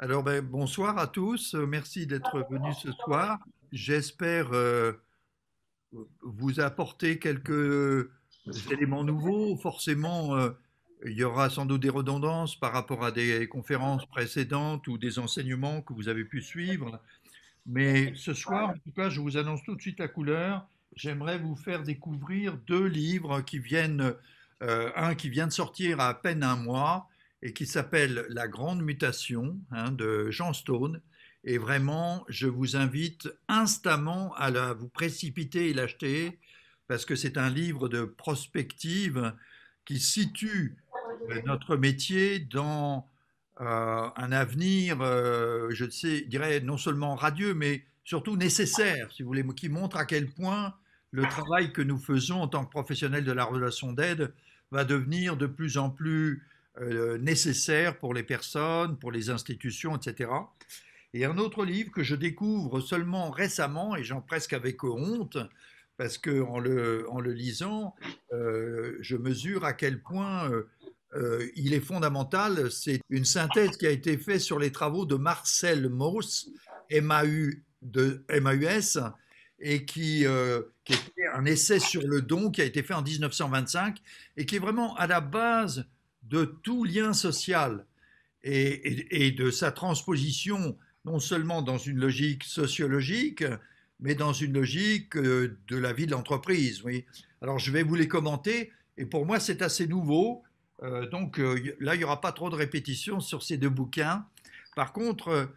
Alors, bonsoir à tous. Merci d'être venus ce soir. J'espère vous apporter quelques éléments nouveaux. Forcément, il y aura sans doute des redondances par rapport à des conférences précédentes ou des enseignements que vous avez pu suivre. Mais ce soir, en tout cas, je vous annonce tout de suite la couleur. J'aimerais vous faire découvrir deux livres qui viennent, un qui vient de sortir à peine un mois et qui s'appelle La Grande Mutation, hein, de Jean Stone. Et vraiment, je vous invite instamment à vous précipiter et l'acheter parce que c'est un livre de prospective qui situe notre métier dans un avenir, je sais, dirais non seulement radieux, mais surtout nécessaire, si vous voulez, qui montre à quel point le travail que nous faisons en tant que professionnels de la relation d'aide va devenir de plus en plus nécessaire pour les personnes, pour les institutions, etc. Et un autre livre que je découvre seulement récemment, et j'en presque avec honte, parce que en le lisant, je mesure à quel point il est fondamental. C'est une synthèse qui a été faite sur les travaux de Marcel Mauss, MAUS, et qui était un essai sur le don qui a été fait en 1925 et qui est vraiment à la base de tout lien social et de sa transposition non seulement dans une logique sociologique, mais dans une logique de la vie de l'entreprise. Oui. Alors je vais vous les commenter, et pour moi c'est assez nouveau, là il n'y aura pas trop de répétitions sur ces deux bouquins. Par contre,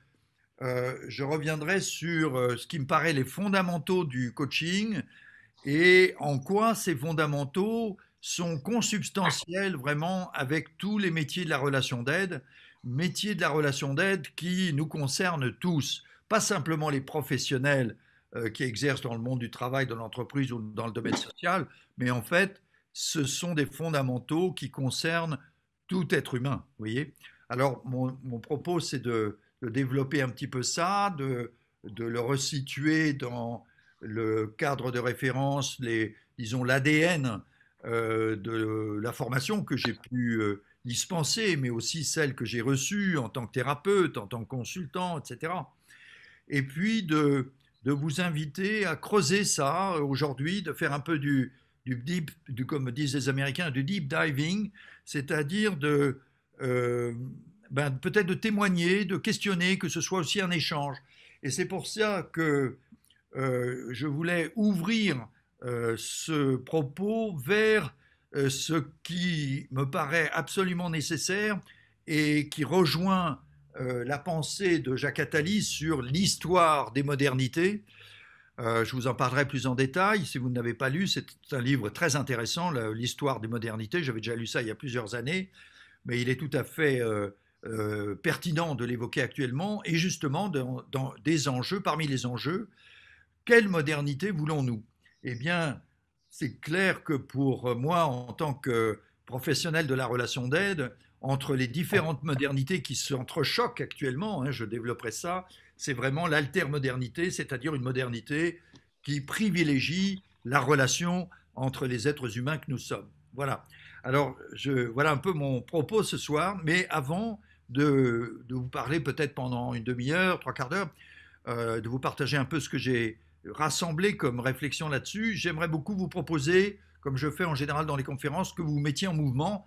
je reviendrai sur ce qui me paraît les fondamentaux du coaching et en quoi ces fondamentaux sont consubstantiels vraiment avec tous les métiers de la relation d'aide, métiers de la relation d'aide qui nous concernent tous, pas simplement les professionnels qui exercent dans le monde du travail, dans l'entreprise ou dans le domaine social, mais en fait, ce sont des fondamentaux qui concernent tout être humain, vous voyez. Alors, mon propos, c'est de développer un petit peu ça, de le resituer dans le cadre de référence, disons l'ADN de la formation que j'ai pu dispenser, mais aussi celle que j'ai reçue en tant que thérapeute, en tant que consultant, etc. Et puis de vous inviter à creuser ça aujourd'hui, de faire un peu comme disent les Américains, du deep diving, c'est-à-dire peut-être de témoigner, de questionner, que ce soit aussi un échange. Et c'est pour ça que je voulais ouvrir ce propos vers ce qui me paraît absolument nécessaire et qui rejoint la pensée de Jacques Attali sur l'histoire des modernités. Je vous en parlerai plus en détail. Si vous ne l'avez pas lu, c'est un livre très intéressant, l'histoire des modernités. J'avais déjà lu ça il y a plusieurs années, mais il est tout à fait pertinent de l'évoquer actuellement. Et justement, dans des enjeux, parmi les enjeux, quelle modernité voulons-nous? Eh bien, c'est clair que pour moi, en tant que professionnel de la relation d'aide, entre les différentes modernités qui s'entrechoquent actuellement, hein, je développerai ça, c'est vraiment l'altermodernité, c'est-à-dire une modernité qui privilégie la relation entre les êtres humains que nous sommes. Voilà. Alors, voilà un peu mon propos ce soir, mais avant de vous parler peut-être pendant une demi-heure, trois quarts d'heure, de vous partager un peu ce que j'ai rassemblé comme réflexion là-dessus, j'aimerais beaucoup vous proposer, comme je fais en général dans les conférences, que vous vous mettiez en mouvement.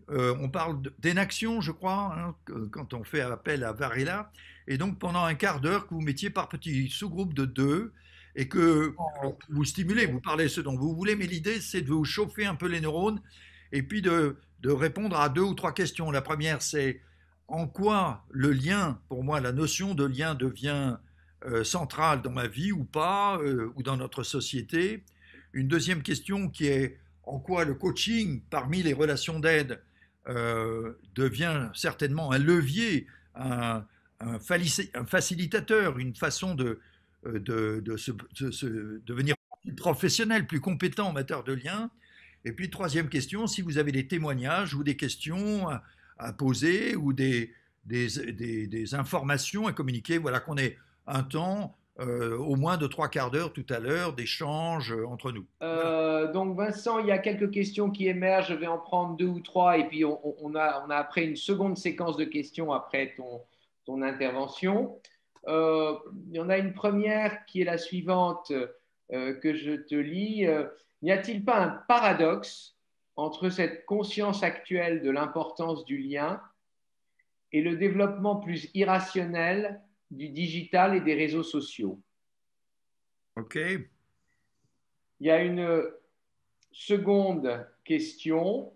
On parle d'énaction, je crois, hein, quand on fait appel à Varela. Et donc, pendant un quart d'heure, que vous mettiez par petits sous-groupes de deux et que alors, vous stimulez, vous parlez ce dont vous voulez, mais l'idée, c'est de vous chauffer un peu les neurones et puis de répondre à deux ou trois questions. La première, c'est en quoi le lien, pour moi, la notion de lien devient centrale dans ma vie ou pas, ou dans notre société. Une deuxième question qui est en quoi le coaching, parmi les relations d'aide, devient certainement un levier, un facilitateur, une façon de devenir plus professionnel, plus compétent en matière de lien. Et puis, troisième question, si vous avez des témoignages ou des questions à poser ou des informations à communiquer, voilà qu'on ait un temps au moins de trois quarts d'heure tout à l'heure d'échange entre nous. Voilà. Donc Vincent, il y a quelques questions qui émergent. Je vais en prendre deux ou trois et puis on a après une seconde séquence de questions après ton intervention. Il y en a une première qui est la suivante que je te lis. N'y a-t-il pas un paradoxe entre cette conscience actuelle de l'importance du lien et le développement plus irrationnel du digital et des réseaux sociaux? OK. Il y a une seconde question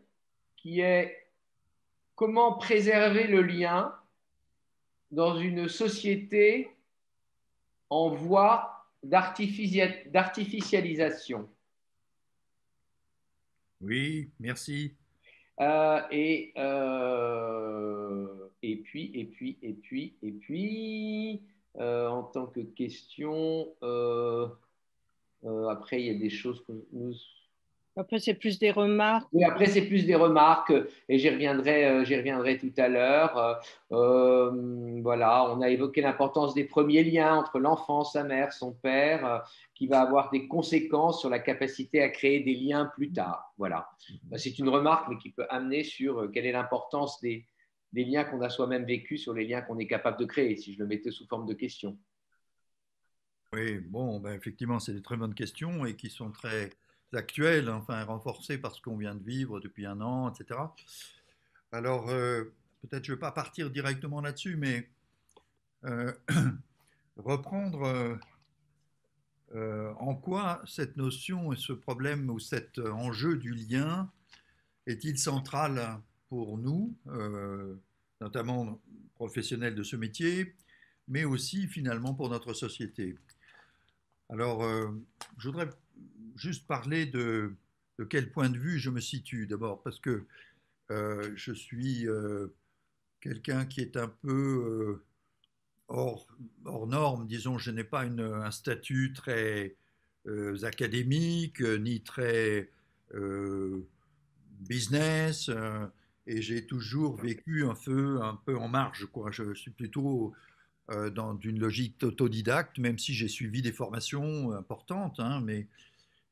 qui est comment préserver le lien dans une société en voie d'artificialisation. Oui, merci. En tant que question, après, il y a des choses que nous... Après, c'est plus des remarques. Oui, après, c'est plus des remarques et j'y reviendrai tout à l'heure. Voilà, on a évoqué l'importance des premiers liens entre l'enfant, sa mère, son père, qui va avoir des conséquences sur la capacité à créer des liens plus tard. Voilà, c'est une remarque, mais qui peut amener sur quelle est l'importance des liens qu'on a soi-même vécus sur les liens qu'on est capable de créer, si je le mettais sous forme de question. Oui, bon, ben, effectivement, c'est des très bonnes questions et qui sont très actuelles, enfin renforcées par ce qu'on vient de vivre depuis un an, etc. Alors, peut-être je ne vais pas partir directement là-dessus, mais euh, reprendre en quoi cette notion et ce problème ou cet enjeu du lien est-il central pour nous, notamment professionnels de ce métier, mais aussi finalement pour notre société. Alors, je voudrais juste parler de quel point de vue je me situe d'abord, parce que je suis quelqu'un qui est un peu hors, hors norme, disons, je n'ai pas un statut très académique, ni très business, et j'ai toujours vécu un peu en marge, quoi. Je suis plutôt dans une logique autodidacte, même si j'ai suivi des formations importantes, hein, mais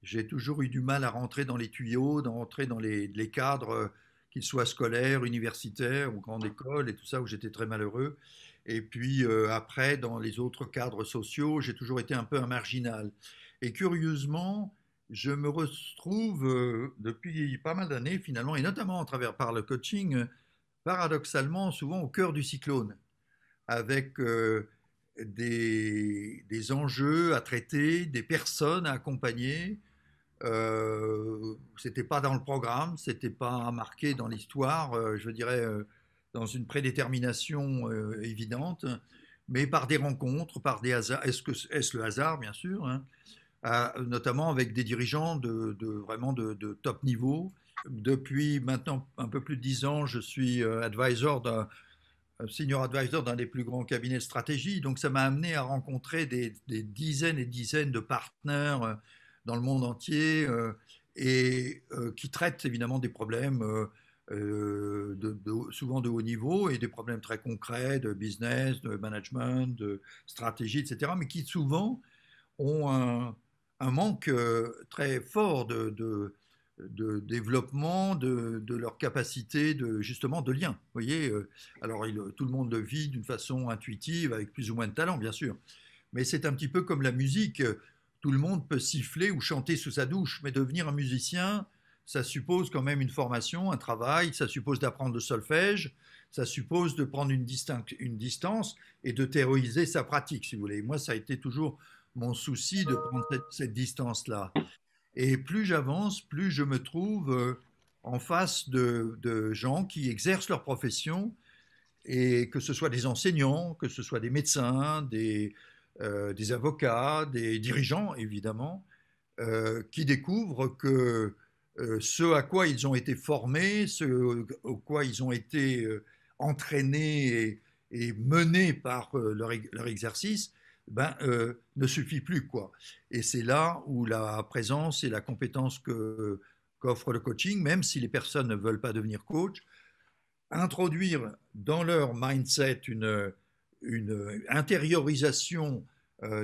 j'ai toujours eu du mal à rentrer dans les tuyaux, rentrer dans les cadres, qu'ils soient scolaires, universitaires ou grande école et tout ça, où j'étais très malheureux. Et puis après, dans les autres cadres sociaux, j'ai toujours été un peu un marginal. Et curieusement, je me retrouve depuis pas mal d'années finalement, et notamment à travers par le coaching, paradoxalement souvent au cœur du cyclone, avec des enjeux à traiter, des personnes à accompagner. C'était pas dans le programme, c'était pas marqué dans l'histoire, je dirais dans une prédétermination évidente, mais par des rencontres, par des hasards. Est-ce le hasard, bien sûr, hein, notamment avec des dirigeants vraiment de top niveau. Depuis maintenant un peu plus de 10 ans, je suis senior advisor d'un des plus grands cabinets de stratégie. Donc ça m'a amené à rencontrer des dizaines et dizaines de partenaires dans le monde entier et qui traitent évidemment des problèmes souvent de haut niveau et des problèmes très concrets de business, de management, de stratégie, etc. Mais qui souvent ont un manque très fort de développement de leur capacité justement de lien. Vous voyez, alors tout le monde le vit d'une façon intuitive, avec plus ou moins de talent, bien sûr. Mais c'est un petit peu comme la musique. Tout le monde peut siffler ou chanter sous sa douche, mais devenir un musicien, ça suppose quand même une formation, un travail, ça suppose d'apprendre le solfège, ça suppose de prendre une distance et de théoriser sa pratique, si vous voulez. Moi, ça a été toujours mon souci de prendre cette distance-là. Et plus j'avance, plus je me trouve en face de gens qui exercent leur profession, et que ce soit des enseignants, que ce soit des médecins, des avocats, des dirigeants, évidemment, qui découvrent que ce à quoi ils ont été formés, ce au quoi ils ont été entraînés et menés par leur exercice, ben, ne suffit plus, quoi. Et c'est là où la présence et la compétence qu'offre le coaching, même si les personnes ne veulent pas devenir coach, introduire dans leur mindset une intériorisation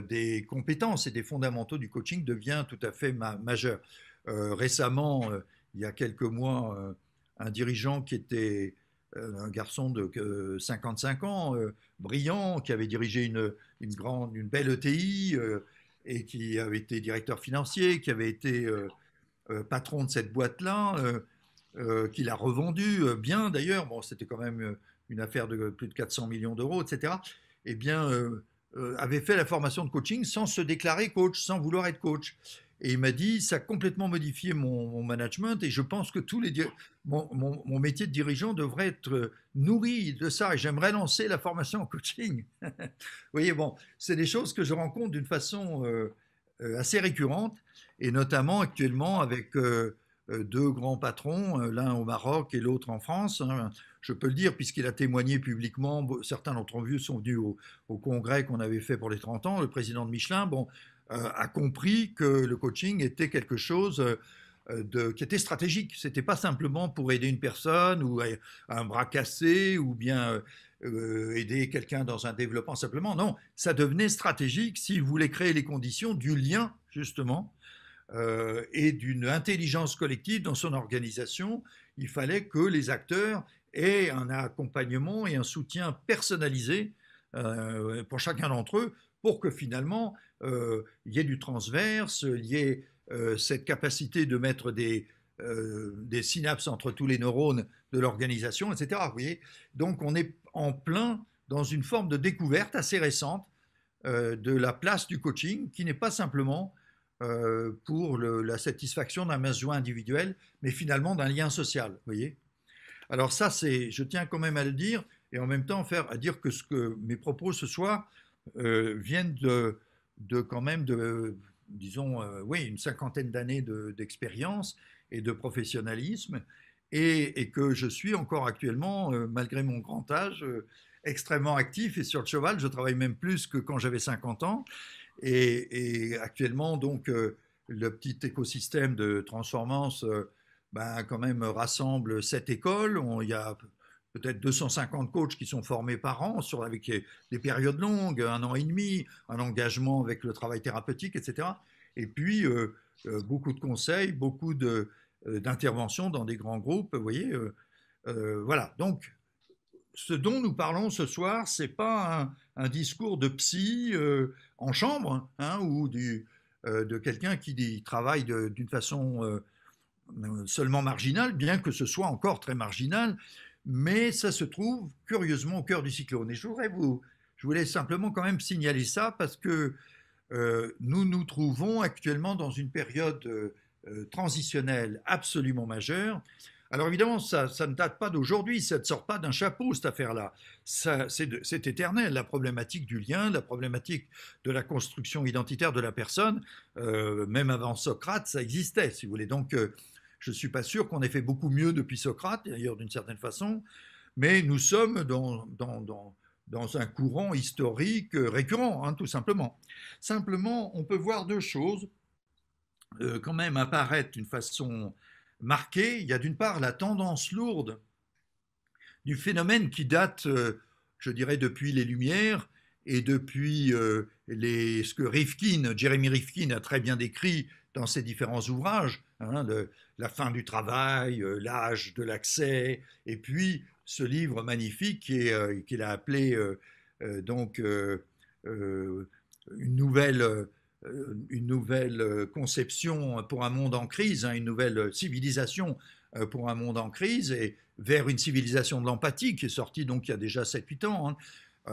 des compétences et des fondamentaux du coaching devient tout à fait majeur. Récemment, il y a quelques mois, un dirigeant qui était un garçon de 55 ans, brillant, qui avait dirigé une belle ETI et qui avait été directeur financier, qui avait été patron de cette boîte-là, qu'il a revendu bien d'ailleurs. Bon, c'était quand même une affaire de plus de 400 millions d'euros, etc. Eh bien, avait fait la formation de coaching sans se déclarer coach, sans vouloir être coach. Et il m'a dit, ça a complètement modifié mon management et je pense que mon métier de dirigeant devrait être nourri de ça et j'aimerais lancer la formation en coaching. Vous voyez, bon, c'est des choses que je rencontre d'une façon assez récurrente et notamment actuellement avec deux grands patrons, l'un au Maroc et l'autre en France. Hein. Je peux le dire puisqu'il a témoigné publiquement, certains d'entre vous sont venus au congrès qu'on avait fait pour les 30 ans, le président de Michelin, bon, a compris que le coaching était quelque chose qui était stratégique. Ce n'était pas simplement pour aider une personne ou un bras cassé ou bien aider quelqu'un dans un développement simplement. Non, ça devenait stratégique s'il voulait créer les conditions du lien, justement, et d'une intelligence collective dans son organisation. Il fallait que les acteurs aient un accompagnement et un soutien personnalisé pour chacun d'entre eux pour que finalement il y ait du transverse, il y ait cette capacité de mettre des synapses entre tous les neurones de l'organisation, etc. Vous voyez. Donc on est en plein dans une forme de découverte assez récente de la place du coaching qui n'est pas simplement pour la satisfaction d'un besoin individuel, mais finalement d'un lien social. Vous voyez. Alors ça, je tiens quand même à le dire et en même temps à dire que mes propos ce soir viennent quand même disons, oui, une cinquantaine d'années d'expérience et de professionnalisme, et que je suis encore actuellement, malgré mon grand âge, extrêmement actif et sur le cheval. Je travaille même plus que quand j'avais 50 ans. Et actuellement, donc, le petit écosystème de Transformance, ben, quand même rassemble 7 écoles. Il y a peut-être 250 coachs qui sont formés par an, avec des périodes longues, 1 an et demi, un engagement avec le travail thérapeutique, etc. Et puis, beaucoup de conseils, beaucoup d'interventions dans des grands groupes, vous voyez. Voilà, donc, ce dont nous parlons ce soir, ce n'est pas un discours de psy en chambre, hein, ou de quelqu'un qui travaille d'une façon seulement marginale, bien que ce soit encore très marginal, mais ça se trouve curieusement au cœur du cyclone. Et je voulais simplement quand même signaler ça parce que nous nous trouvons actuellement dans une période transitionnelle absolument majeure. Alors évidemment, ça ne date pas d'aujourd'hui, ça ne sort pas d'un chapeau, cette affaire-là. C'est éternel, la problématique du lien, la problématique de la construction identitaire de la personne. Même avant Socrate, ça existait, si vous voulez. Donc, je ne suis pas sûr qu'on ait fait beaucoup mieux depuis Socrate, d'ailleurs d'une certaine façon, mais nous sommes dans un courant historique récurrent, hein, tout simplement. Simplement, on peut voir deux choses quand même apparaître d'une façon marquée. Il y a d'une part la tendance lourde du phénomène qui date, je dirais, depuis les Lumières et depuis ce que Jeremy Rifkin a très bien décrit dans ses différents ouvrages, hein, la fin du travail, l'âge de l'accès, et puis ce livre magnifique qu'il a appelé donc une nouvelle conception pour un monde en crise, hein, une nouvelle civilisation pour un monde en crise, et vers une civilisation de l'empathie qui est sortie donc il y a déjà 7-8 ans. Hein.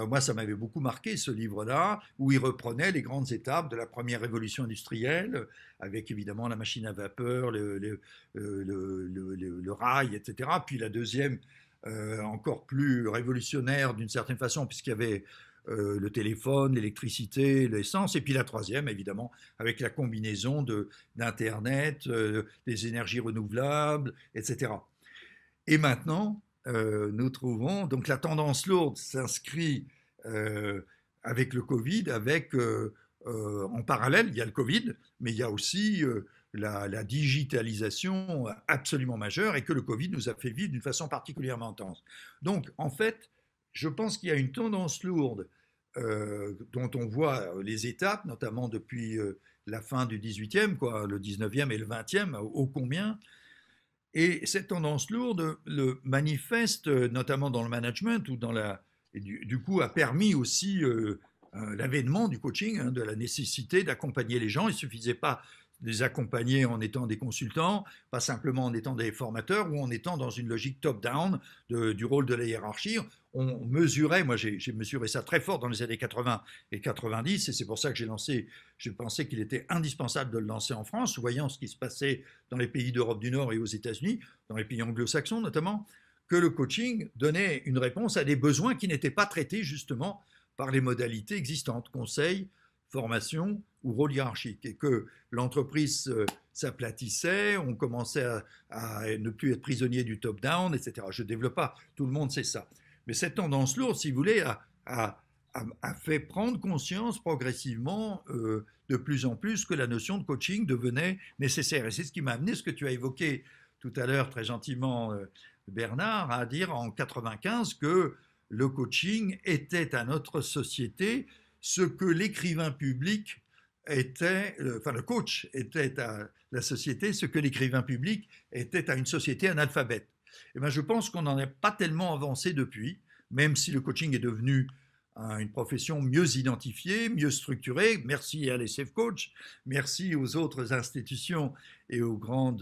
Moi, ça m'avait beaucoup marqué, ce livre-là, où il reprenait les grandes étapes de la première révolution industrielle, avec évidemment la machine à vapeur, le rail, etc. Puis la deuxième, encore plus révolutionnaire d'une certaine façon, puisqu'il y avait le téléphone, l'électricité, l'essence, et puis la troisième, évidemment, avec la combinaison d'Internet, des énergies renouvelables, etc. Et maintenant, nous trouvons, donc la tendance lourde s'inscrit avec le Covid, en parallèle, il y a le Covid, mais il y a aussi la digitalisation absolument majeure et que le Covid nous a fait vivre d'une façon particulièrement intense. Donc, en fait, je pense qu'il y a une tendance lourde dont on voit les étapes, notamment depuis la fin du 18e, quoi, le 19e et le 20e, ô combien. Et cette tendance lourde le manifeste notamment dans le management ou et du coup a permis aussi l'avènement du coaching, hein, de la nécessité d'accompagner les gens. Il ne suffisait pas de les accompagner en étant des consultants, pas simplement en étant des formateurs ou en étant dans une logique top-down du rôle de la hiérarchie. On mesurait, moi j'ai mesuré ça très fort dans les années 80 et 90, et c'est pour ça que je pensais qu'il était indispensable de le lancer en France, voyant ce qui se passait dans les pays d'Europe du Nord et aux États-Unis, dans les pays anglo-saxons notamment, que le coaching donnait une réponse à des besoins qui n'étaient pas traités justement par les modalités existantes, conseil, formation ou rôle hiérarchique, et que l'entreprise s'aplatissait, on commençait à ne plus être prisonnier du top-down, etc. Je ne développe pas, tout le monde sait ça. Mais cette tendance lourde, si vous voulez, a fait prendre conscience progressivement de plus en plus que la notion de coaching devenait nécessaire. Et c'est ce qui m'a amené, ce que tu as évoqué tout à l'heure très gentiment, Bernard, à dire en 95 que le coaching était à notre société ce que l'écrivain public était, enfin le coach était à la société ce que l'écrivain public était à une société analphabète. Et bien, je pense qu'on n'en est pas tellement avancé depuis, même si le coaching est devenu une profession mieux identifiée, mieux structurée. Merci à l'ESF Coach, merci aux autres institutions et aux grands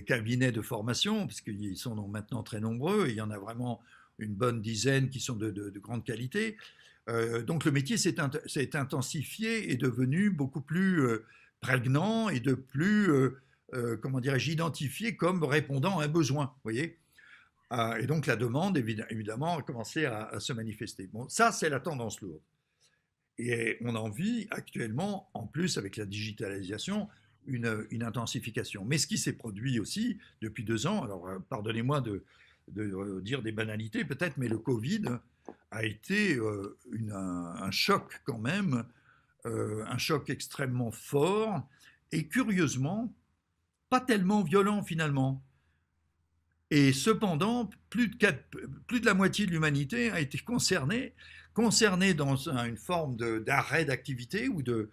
cabinets de formation, puisqu'ils sont maintenant très nombreux, et il y en a vraiment une bonne dizaine qui sont de grande qualité. Donc le métier s'est intensifié et est devenu beaucoup plus prégnant et de plus, comment dirais-je, identifié comme répondant à un besoin, vous voyez. Et donc la demande, évidemment, a commencé à se manifester. Bon, ça, c'est la tendance lourde. Et on en vit actuellement, en plus avec la digitalisation, une intensification. Mais ce qui s'est produit aussi depuis 2 ans, alors pardonnez-moi de dire des banalités peut-être, mais le Covid a été un choc quand même, un choc extrêmement fort et curieusement pas tellement violent finalement. Et cependant, plus de la moitié de l'humanité a été concernée dans une forme d'arrêt d'activité ou de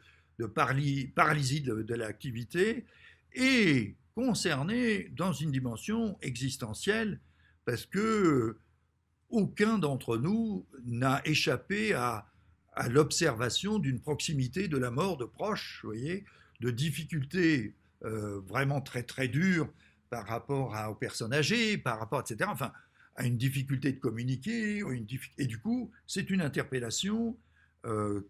paralysie de l'activité, et concernée dans une dimension existentielle, parce que aucun d'entre nous n'a échappé à l'observation d'une proximité de la mort de proches, vous voyez, de difficultés vraiment très très dures par rapport aux personnes âgées, par rapport, etc., enfin, à une difficulté de communiquer, et du coup, c'est une interpellation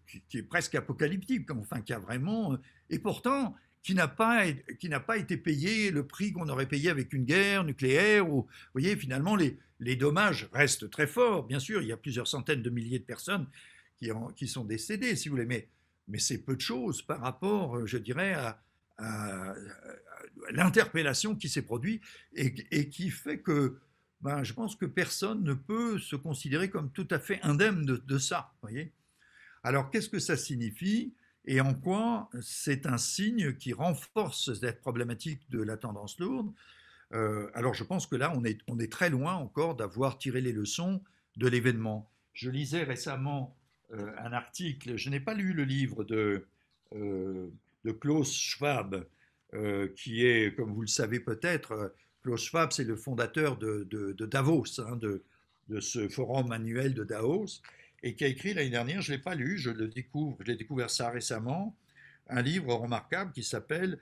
qui est presque apocalyptique, enfin, qui a vraiment, et pourtant, qui n'a pas été payé le prix qu'on aurait payé avec une guerre nucléaire, ou, vous voyez, finalement, les dommages restent très forts, bien sûr, il y a plusieurs centaines de milliers de personnes qui sont décédées, si vous voulez, mais c'est peu de choses par rapport, je dirais, à l'interpellation qui s'est produite et qui fait que je pense que personne ne peut se considérer comme tout à fait indemne de ça. Voyez. Alors qu'est-ce que ça signifie et en quoi c'est un signe qui renforce cette problématique de la tendance lourde? Alors je pense que là on est très loin encore d'avoir tiré les leçons de l'événement. Je lisais récemment un article, je n'ai pas lu le livre de Klaus Schwab, qui est, comme vous le savez peut-être, Klaus Schwab, c'est le fondateur de Davos, hein, de ce forum annuel de Davos, et qui a écrit l'année dernière, je ne l'ai pas lu, j'ai découvert ça récemment, un livre remarquable qui s'appelle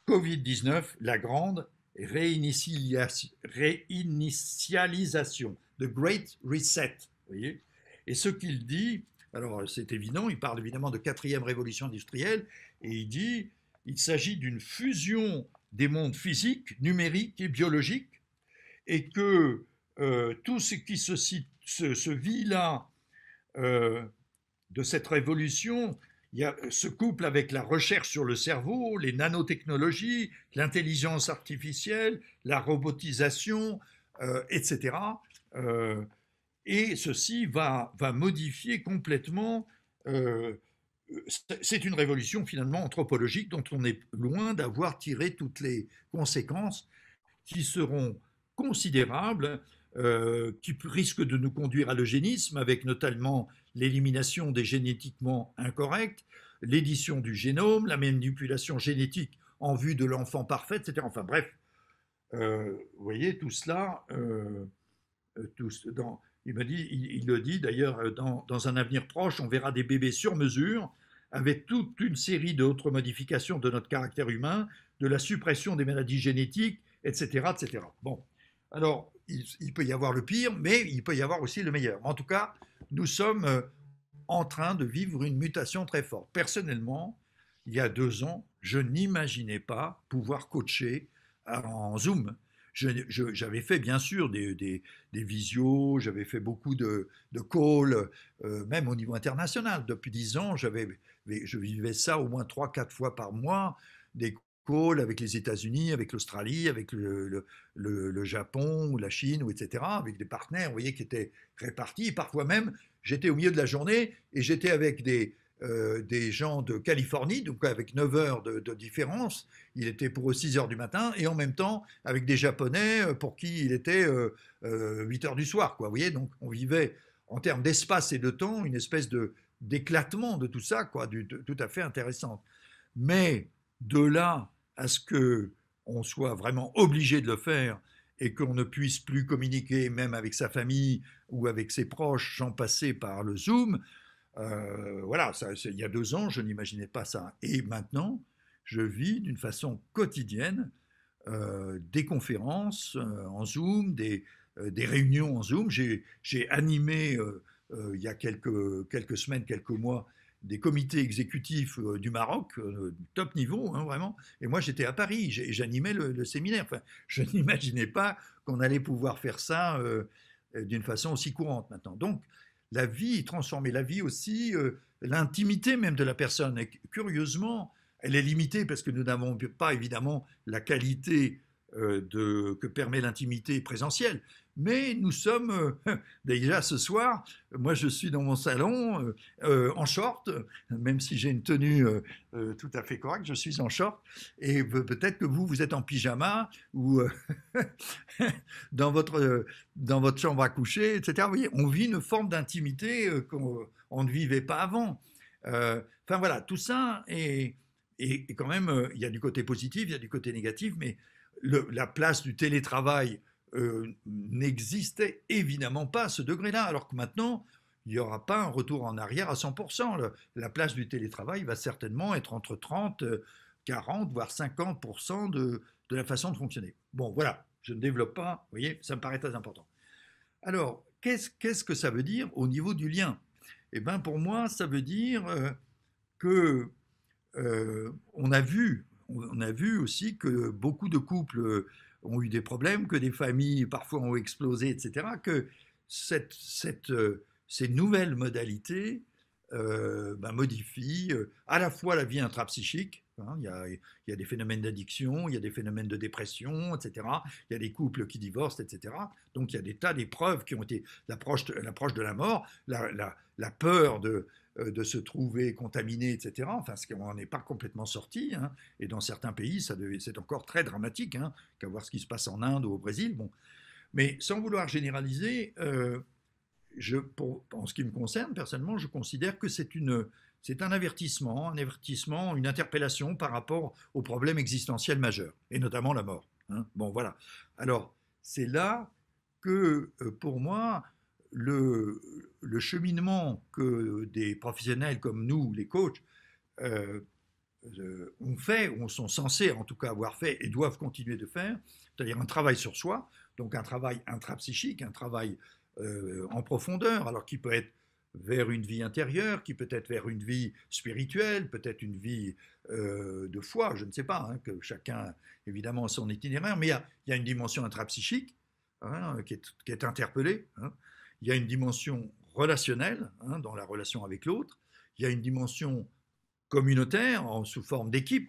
Covid-19, la grande réinitialisation, The Great Reset. Vous voyez. Et ce qu'il dit, alors c'est évident, il parle évidemment de 4e révolution industrielle, et il dit il s'agit d'une fusion des mondes physiques, numériques et biologiques, et que tout ce qui se vit là de cette révolution se couple avec la recherche sur le cerveau, les nanotechnologies, l'intelligence artificielle, la robotisation, etc. Et ceci va modifier complètement. C'est une révolution finalement anthropologique dont on est loin d'avoir tiré toutes les conséquences qui seront considérables, qui risquent de nous conduire à l'eugénisme, avec notamment l'élimination des génétiquement incorrects, l'édition du génome, la manipulation génétique en vue de l'enfant parfait, etc. Enfin bref, Vous voyez, tout cela, il me dit, il le dit d'ailleurs, dans un avenir proche, on verra des bébés sur mesure avec toute une série d'autres modifications de notre caractère humain, de la suppression des maladies génétiques, etc. etc. Bon, alors, il peut y avoir le pire, mais il peut y avoir aussi le meilleur. En tout cas, nous sommes en train de vivre une mutation très forte. Personnellement, il y a 2 ans, je n'imaginais pas pouvoir coacher en Zoom. J'avais fait bien sûr des visios, j'avais fait beaucoup de calls, même au niveau international. Depuis 10 ans, je vivais ça au moins 3-4 fois par mois, des calls avec les États-Unis, avec l'Australie, avec le Japon, ou la Chine, ou etc., avec des partenaires, vous voyez, qui étaient répartis. Parfois même, j'étais au milieu de la journée et j'étais avec des gens de Californie, donc avec 9 heures de différence. Il était pour eux 6 heures du matin, et en même temps avec des Japonais pour qui il était 8 heures du soir, quoi. Vous voyez, donc on vivait en termes d'espace et de temps une espèce d'éclatement de tout ça, quoi, tout à fait intéressante. Mais de là à ce qu'on soit vraiment obligé de le faire et qu'on ne puisse plus communiquer même avec sa famille ou avec ses proches sans passer par le Zoom, voilà, il y a 2 ans, je n'imaginais pas ça. Et maintenant, je vis d'une façon quotidienne des conférences en Zoom, des réunions en Zoom. J'ai animé il y a quelques semaines, quelques mois, des comités exécutifs du Maroc, top niveau, hein, vraiment. Et moi, j'étais à Paris, j'animais le séminaire. Enfin, je n'imaginais pas qu'on allait pouvoir faire ça d'une façon aussi courante maintenant. Donc, la vie est transformée, la vie aussi, l'intimité même de la personne. Et curieusement, elle est limitée parce que nous n'avons pas évidemment la qualité que permet l'intimité présentielle. Mais nous sommes, déjà ce soir, moi je suis dans mon salon en short, même si j'ai une tenue tout à fait correcte, je suis en short, et peut-être que vous êtes en pyjama ou dans votre chambre à coucher, etc. Vous voyez, on vit une forme d'intimité qu'on ne vivait pas avant. Enfin voilà, tout ça est quand même, il y a du côté positif, il y a du côté négatif, mais la place du télétravail n'existait évidemment pas à ce degré-là, alors que maintenant, il n'y aura pas un retour en arrière à 100%. La place du télétravail va certainement être entre 30, 40, voire 50% de la façon de fonctionner. Bon, voilà, je ne développe pas, vous voyez, ça me paraît très important. Alors, qu'est-ce que ça veut dire au niveau du lien? Eh bien, pour moi, ça veut dire que on a vu aussi que beaucoup de couples ont eu des problèmes, que des familles parfois ont explosé, etc., que ces nouvelles modalités modifient à la fois la vie intrapsychique, hein, il y a des phénomènes d'addiction, il y a des phénomènes de dépression, etc., il y a des couples qui divorcent, etc., donc il y a des tas d'épreuves qui ont été l'approche de la mort, la peur de se trouver contaminé, etc. Enfin, ce qu'on n'est pas complètement sorti, hein, et dans certains pays, c'est encore très dramatique, hein, qu'à voir ce qui se passe en Inde ou au Brésil. Bon. Mais sans vouloir généraliser, en ce qui me concerne, personnellement, je considère que c'est un avertissement, une interpellation par rapport aux problèmes existentiels majeurs, et notamment la mort. Hein. Bon, voilà. Alors, c'est là que, pour moi, le cheminement que des professionnels comme nous, les coachs, ont fait, ou sont censés en tout cas avoir fait et doivent continuer de faire, c'est-à-dire un travail sur soi, donc un travail intrapsychique, un travail en profondeur, alors qui peut être vers une vie intérieure, qui peut être vers une vie spirituelle, peut-être une vie de foi, je ne sais pas, hein, que chacun évidemment a son itinéraire, mais il y a une dimension intrapsychique, hein, qui est interpellée, hein. Il y a une dimension relationnelle, hein, dans la relation avec l'autre, il y a une dimension communautaire sous forme d'équipe,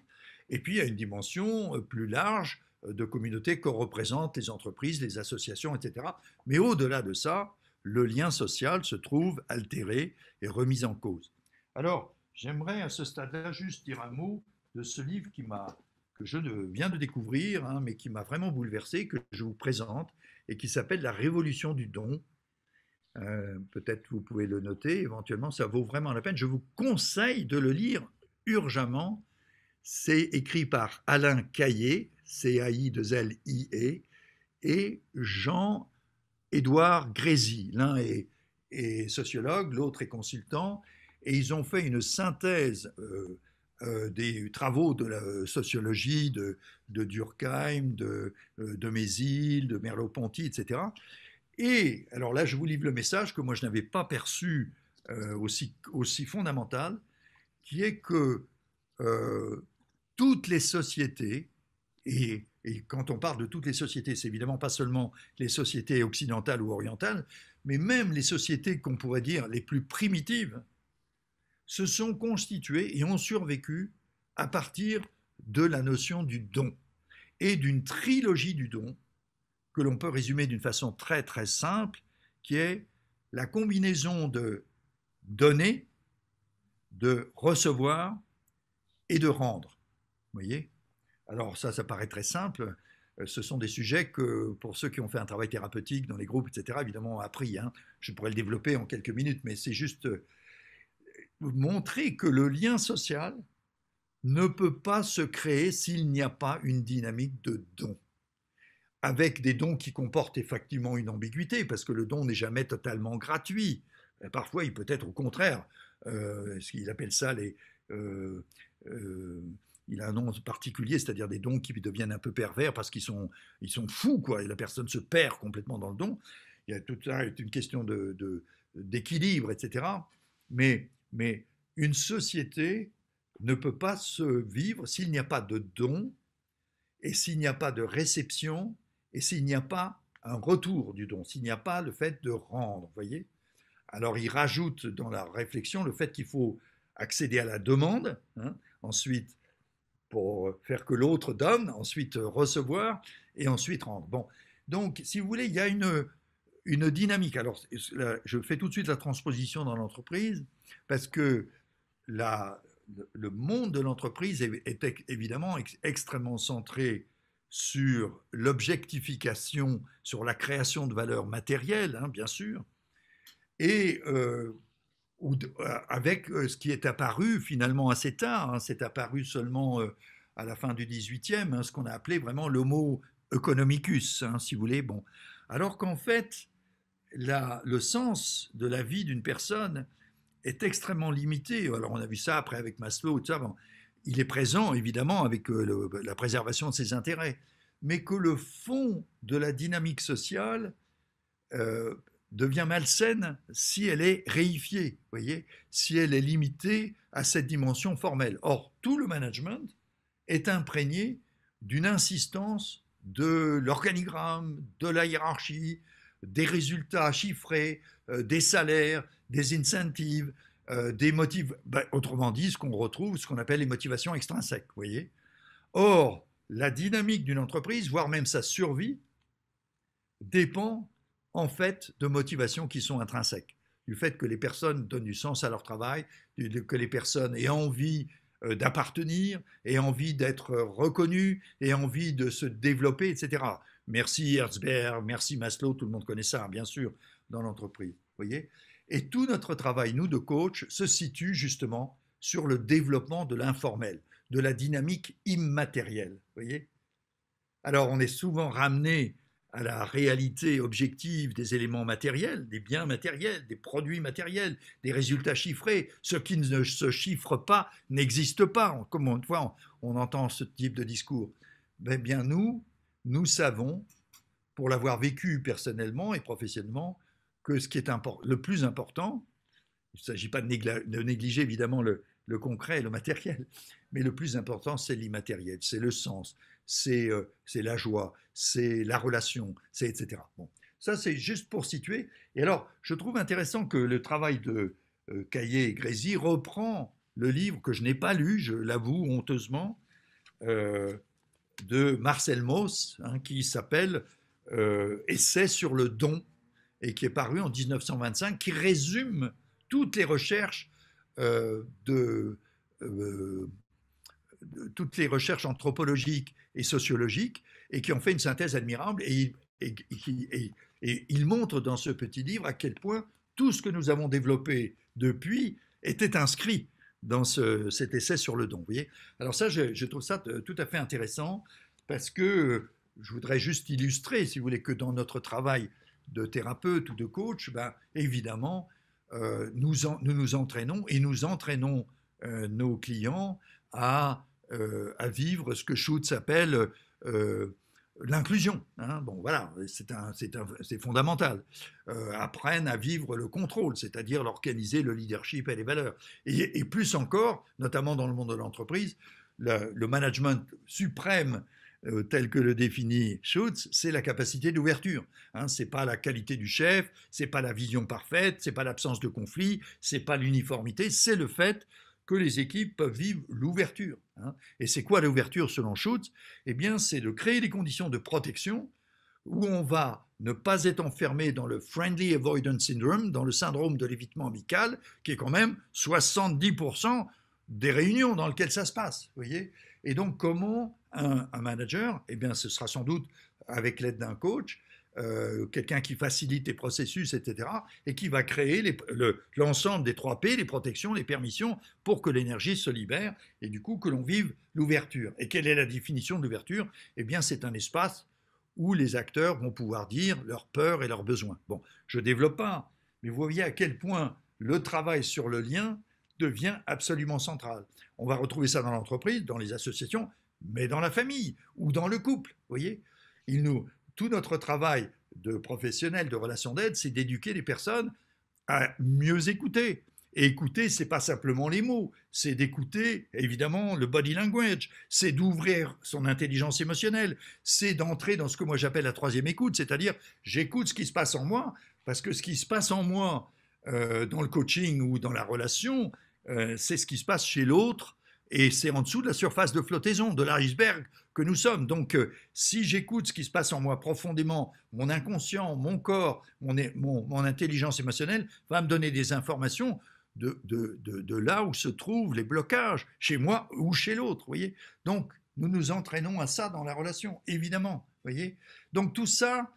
et puis il y a une dimension plus large de communauté que représentent les entreprises, les associations, etc. Mais au-delà de ça, le lien social se trouve altéré et remis en cause. Alors, j'aimerais à ce stade-là juste dire un mot de ce livre que je viens de découvrir, hein, mais qui m'a vraiment bouleversé, que je vous présente, et qui s'appelle La Révolution du don. Peut-être vous pouvez le noter, éventuellement, ça vaut vraiment la peine. Je vous conseille de le lire urgemment. C'est écrit par Alain Caillé, C-A-I-2-L-I-E, et Jean-Édouard Grésy. L'un est sociologue, l'autre est consultant, et ils ont fait une synthèse des travaux de la sociologie de Durkheim, de Mézil, de Merleau-Ponty, etc. Et alors là, je vous livre le message que moi je n'avais pas perçu aussi fondamental, qui est que toutes les sociétés, et quand on parle de toutes les sociétés, c'est évidemment pas seulement les sociétés occidentales ou orientales, mais même les sociétés qu'on pourrait dire les plus primitives, se sont constituées et ont survécu à partir de la notion du don et d'une trilogie du don que l'on peut résumer d'une façon très très simple, qui est la combinaison de donner, de recevoir et de rendre. Vous voyez? Alors ça paraît très simple. Ce sont des sujets que, pour ceux qui ont fait un travail thérapeutique dans les groupes, etc., évidemment, ont appris. Hein. Je pourrais le développer en quelques minutes, mais c'est juste montrer que le lien social ne peut pas se créer s'il n'y a pas une dynamique de don, avec des dons qui comportent effectivement une ambiguïté, parce que le don n'est jamais totalement gratuit. Parfois, il peut être au contraire, ce qu'il appelle ça il a un nom particulier, c'est-à-dire des dons qui deviennent un peu pervers parce qu'ils sont fous, quoi, et la personne se perd complètement dans le don. Il y a tout ça, c'est une question d'équilibre, etc. Mais une société ne peut pas se vivre s'il n'y a pas de don, et s'il n'y a pas de réception, et s'il n'y a pas un retour du don, s'il n'y a pas le fait de rendre, voyez. Alors il rajoute dans la réflexion le fait qu'il faut accéder à la demande, hein, ensuite pour faire que l'autre donne, ensuite recevoir, et ensuite rendre. Bon, donc si vous voulez, il y a une dynamique. Alors là, je fais tout de suite la transposition dans l'entreprise, parce que le monde de l'entreprise est évidemment extrêmement centré sur l'objectification, sur la création de valeur matérielle, hein, bien sûr, et avec ce qui est apparu finalement assez tard, hein, c'est apparu seulement à la fin du XVIIIe, hein, ce qu'on a appelé vraiment l'homo economicus, hein, si vous voulez. Bon. Alors qu'en fait, le sens de la vie d'une personne est extrêmement limité. Alors on a vu ça après avec Maslow, tout ça. Bon, il est présent évidemment avec la préservation de ses intérêts, mais que le fond de la dynamique sociale devient malsaine si elle est réifiée, voyez, si elle est limitée à cette dimension formelle. Or, tout le management est imprégné d'une insistance de l'organigramme, de la hiérarchie, des résultats chiffrés, des salaires, des incentives, des motifs, autrement dit, ce qu'on retrouve, ce qu'on appelle les motivations extrinsèques, voyez. Or, la dynamique d'une entreprise, voire même sa survie, dépend en fait de motivations qui sont intrinsèques, du fait que les personnes donnent du sens à leur travail, que les personnes aient envie d'appartenir, aient envie d'être reconnues, aient envie de se développer, etc. Merci Herzberg, merci Maslow, tout le monde connaît ça, bien sûr, dans l'entreprise, voyez. Et tout notre travail, nous, de coach, se situe justement sur le développement de l'informel, de la dynamique immatérielle, voyez. Alors, on est souvent ramené à la réalité objective des éléments matériels, des biens matériels, des produits matériels, des résultats chiffrés. Ce qui ne se chiffre pas n'existe pas. Combien de fois on entend ce type de discours? Eh bien, nous savons, pour l'avoir vécu personnellement et professionnellement, que ce qui est le plus important, il ne s'agit pas de négliger évidemment le concret et le matériel, mais le plus important, c'est l'immatériel, c'est le sens, c'est la joie, c'est la relation, c'est etc. Bon, ça c'est juste pour situer. Et alors, je trouve intéressant que le travail de Caillé et Grésy reprend le livre que je n'ai pas lu, je l'avoue honteusement, de Marcel Mauss, hein, qui s'appelle Essai sur le don, et qui est paru en 1925, qui résume toutes les recherches toutes les recherches anthropologiques et sociologiques, et qui en fait une synthèse admirable, et il montre dans ce petit livre à quel point tout ce que nous avons développé depuis était inscrit dans cet essai sur le don. Vous voyez. Alors ça, je trouve ça tout à fait intéressant, parce que je voudrais juste illustrer, si vous voulez, que dans notre travail de thérapeute ou de coach, ben, évidemment, nous entraînons et nous entraînons nos clients à vivre ce que Schutz appelle l'inclusion. Hein. Bon, voilà, c'est fondamental. Apprennent à vivre le contrôle, c'est-à-dire l'organiser, le leadership et les valeurs. Et plus encore, notamment dans le monde de l'entreprise, le management suprême tel que le définit Schutz, c'est la capacité d'ouverture. Hein, c'est pas la qualité du chef, c'est pas la vision parfaite, c'est pas l'absence de conflit, c'est pas l'uniformité, c'est le fait que les équipes peuvent vivre l'ouverture. Hein. Et c'est quoi l'ouverture selon Schutz? Eh bien, c'est de créer des conditions de protection où on va ne pas être enfermé dans le Friendly Avoidance Syndrome, dans le syndrome de l'évitement amical, qui est quand même 70% des réunions dans lesquelles ça se passe. Voyez. Et donc, comment un manager, eh bien, ce sera sans doute avec l'aide d'un coach, quelqu'un qui facilite les processus, etc., et qui va créer l'ensemble des 3 P, les protections, les permissions, pour que l'énergie se libère, et du coup que l'on vive l'ouverture. Et quelle est la définition de l'ouverture? Eh bien, c'est un espace où les acteurs vont pouvoir dire leurs peurs et leurs besoins. Bon, je ne développe pas, mais vous voyez à quel point le travail sur le lien devient absolument central. On va retrouver ça dans l'entreprise, dans les associations, mais dans la famille ou dans le couple. Vous voyez, tout notre travail de professionnel de relations d'aide, c'est d'éduquer les personnes à mieux écouter. Et écouter, c'est pas simplement les mots, c'est d'écouter, évidemment, le body language, c'est d'ouvrir son intelligence émotionnelle, c'est d'entrer dans ce que moi j'appelle la 3e écoute, c'est-à-dire j'écoute ce qui se passe en moi, parce que ce qui se passe en moi dans le coaching ou dans la relation, c'est ce qui se passe chez l'autre, et c'est en dessous de la surface de flottaison, de l'iceberg que nous sommes. Donc, si j'écoute ce qui se passe en moi profondément, mon inconscient, mon corps, mon intelligence émotionnelle va me donner des informations de là où se trouvent les blocages, chez moi ou chez l'autre. Voyez. Donc, nous nous entraînons à ça dans la relation, évidemment. Voyez. Donc, tout ça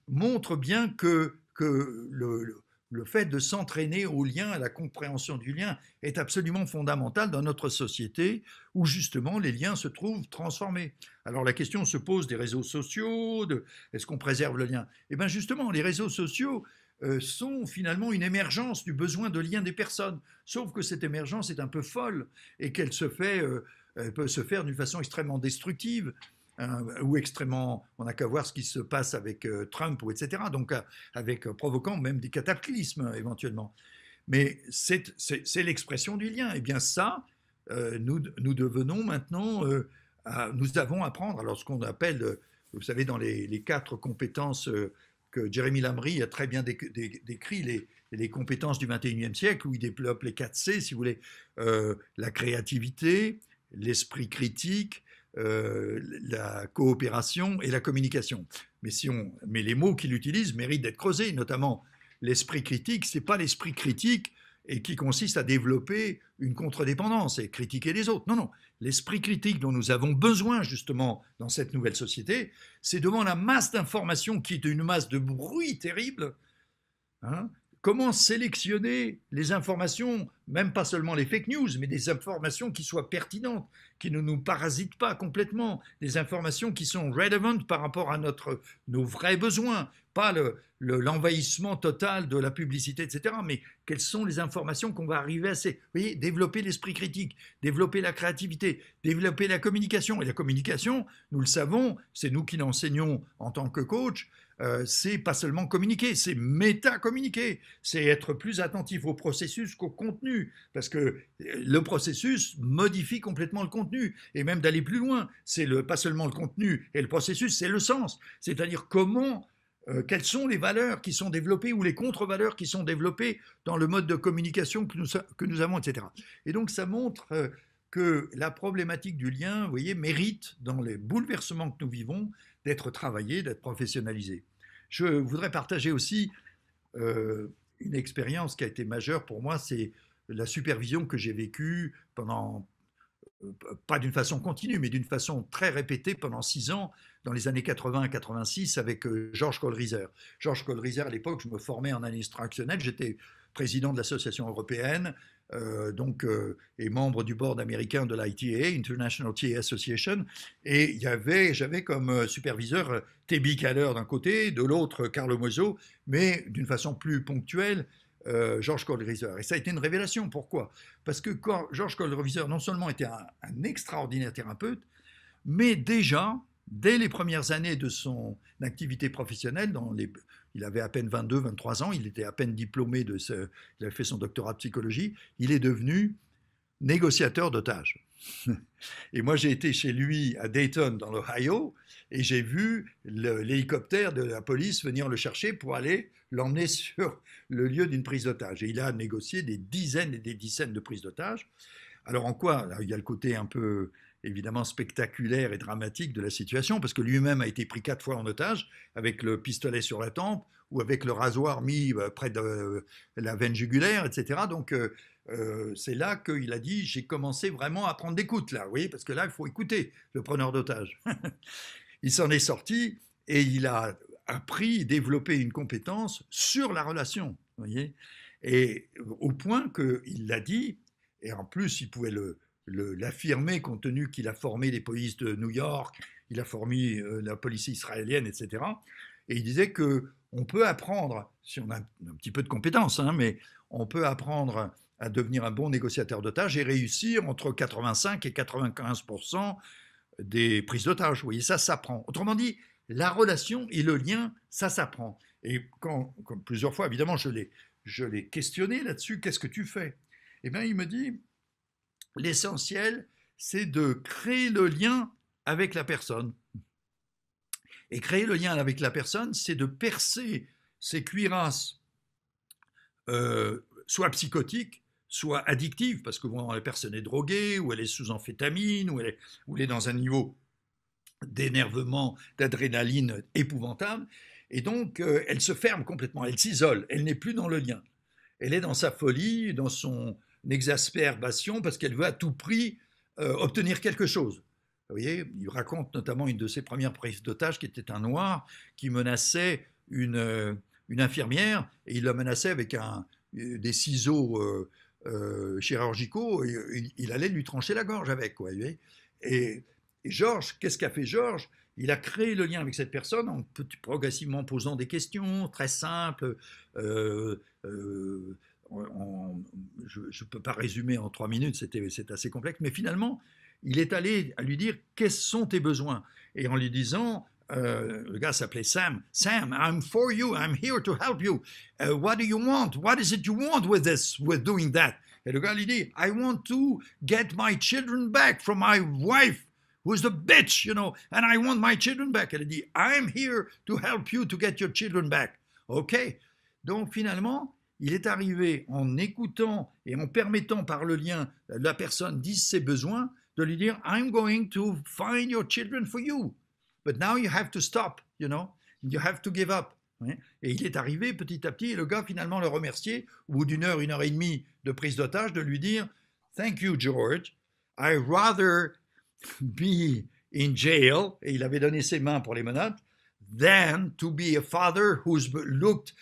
montre bien que le fait de s'entraîner au lien, à la compréhension du lien, est absolument fondamental dans notre société où justement les liens se trouvent transformés. Alors la question se pose des réseaux sociaux, est-ce qu'on préserve le lien? Eh bien justement, les réseaux sociaux sont finalement une émergence du besoin de lien des personnes, sauf que cette émergence est un peu folle et qu'elle elle peut se faire d'une façon extrêmement destructive. Ou extrêmement, on n'a qu'à voir ce qui se passe avec Trump, ou etc. Donc, provoquant même des cataclysmes éventuellement. Mais c'est l'expression du lien. Et bien ça, nous devenons maintenant, nous avons à apprendre. Alors, ce qu'on appelle, vous savez, dans les 4 compétences que Jeremy Lamry a très bien décrit, les compétences du 21e siècle, où il développe les 4 C, si vous voulez, la créativité, l'esprit critique, la coopération et la communication. Mais les mots qu'il utilise méritent d'être creusés, notamment l'esprit critique. Ce n'est pas l'esprit critique et qui consiste à développer une contre-dépendance et critiquer les autres. Non, non. L'esprit critique dont nous avons besoin justement dans cette nouvelle société, c'est devant la masse d'informations qui est une masse de bruit terrible, hein, comment sélectionner les informations, même pas seulement les fake news, mais des informations qui soient pertinentes, qui ne nous parasitent pas complètement, des informations qui sont relevant par rapport à nos vrais besoins, pas l'envahissement total de la publicité, etc., mais quelles sont les informations qu'on va arriver à vous voyez, développer l'esprit critique, développer la créativité, développer la communication. Et la communication, nous le savons, c'est nous qui l'enseignons en tant que coach, c'est pas seulement communiquer, c'est méta-communiquer, c'est être plus attentif au processus qu'au contenu, parce que le processus modifie complètement le contenu, et même d'aller plus loin, c'est pas seulement le contenu et le processus, c'est le sens, c'est-à-dire quelles sont les valeurs qui sont développées ou les contre-valeurs qui sont développées dans le mode de communication que nous avons, etc. Et donc ça montre que la problématique du lien, vous voyez, mérite, dans les bouleversements que nous vivons, d'être travaillée, d'être professionnalisée. Je voudrais partager aussi une expérience qui a été majeure pour moi, c'est la supervision que j'ai vécue pendant, pas d'une façon continue, mais d'une façon très répétée pendant 6 ans, dans les années 80 à 86, avec Georges Kohlreiser. Georges Kohlreiser, à l'époque, je me formais en analyse transactionnelle, j'étais président de l'association européenne, et membre du board américain de l'ITA, International TA Association, et j'avais comme superviseur T.B. Keller d'un côté, de l'autre Carlo Mozzo, mais d'une façon plus ponctuelle, George Kohlreiser. Et ça a été une révélation. Pourquoi? Parce que George Kohlreiser non seulement était un extraordinaire thérapeute, mais déjà, dès les premières années de son activité professionnelle, il avait à peine 22, 23 ans, il était à peine diplômé il avait fait son doctorat de psychologie, il est devenu négociateur d'otages. Et moi, j'ai été chez lui à Dayton, dans l'Ohio, et j'ai vu l'hélicoptère de la police venir le chercher pour aller l'emmener sur le lieu d'une prise d'otage. Et il a négocié des dizaines et des dizaines de prises d'otages. Alors en quoi? Alors, il y a le côté un peu évidemment spectaculaire et dramatique de la situation, parce que lui-même a été pris 4 fois en otage, avec le pistolet sur la tempe, ou avec le rasoir mis près de la veine jugulaire, etc. Donc c'est là qu'il a dit, j'ai commencé vraiment à prendre des coups, là, vous voyez, parce que là, il faut écouter le preneur d'otage. Il s'en est sorti, et il a appris, développé une compétence sur la relation, vous voyez, et au point qu'il l'a dit, et en plus, il pouvait l'affirmer compte tenu qu'il a formé les polices de New York, il a formé la police israélienne, etc. Et il disait qu'on peut apprendre, si on a un petit peu de compétences, hein, mais on peut apprendre à devenir un bon négociateur d'otages et réussir entre 85 et 95% des prises d'otages. Vous voyez, ça s'apprend. Autrement dit, la relation et le lien, ça s'apprend. Et comme plusieurs fois, évidemment, je l'ai questionné là-dessus, qu'est-ce que tu fais? Eh bien, il me dit, l'essentiel, c'est de créer le lien avec la personne. Et créer le lien avec la personne, c'est de percer ces cuirasses, soit psychotiques, soit addictives, parce que bon, la personne est droguée, ou elle est sous amphétamine, ou elle est dans un niveau d'énervement, d'adrénaline épouvantable, et donc elle se ferme complètement, elle s'isole, elle n'est plus dans le lien. Elle est dans sa folie, dans son exaspération, parce qu'elle veut à tout prix obtenir quelque chose. Vous voyez, il raconte notamment une de ses premières prises d'otage qui était un noir qui menaçait une infirmière, et il la menaçait avec des ciseaux chirurgicaux, et il allait lui trancher la gorge avec, quoi, vous voyez. Et Georges, qu'est-ce qu'a fait Georges? Il a créé le lien avec cette personne en progressivement posant des questions très simples. Je ne peux pas résumer en 3 minutes, c'est assez complexe, mais finalement, il est allé à lui dire quels sont tes besoins. Et en lui disant, le gars s'appelait Sam, Sam, I'm for you, I'm here to help you. What do you want? What is it you want with this, with doing that? Et le gars lui dit, I want to get my children back from my wife, who's the bitch, you know, and I want my children back. Elle dit, I'm here to help you to get your children back. OK. Donc finalement, il est arrivé en écoutant et en permettant par le lien la personne dise ses besoins, de lui dire, I'm going to find your children for you. But now you have to stop, you know, you have to give up. Et il est arrivé petit à petit, et le gars finalement le remerciait, au bout d'une heure et demie de prise d'otage, de lui dire, Thank you, George. I'd rather be in jail, et il avait donné ses mains pour les menottes, than to be a father who's looked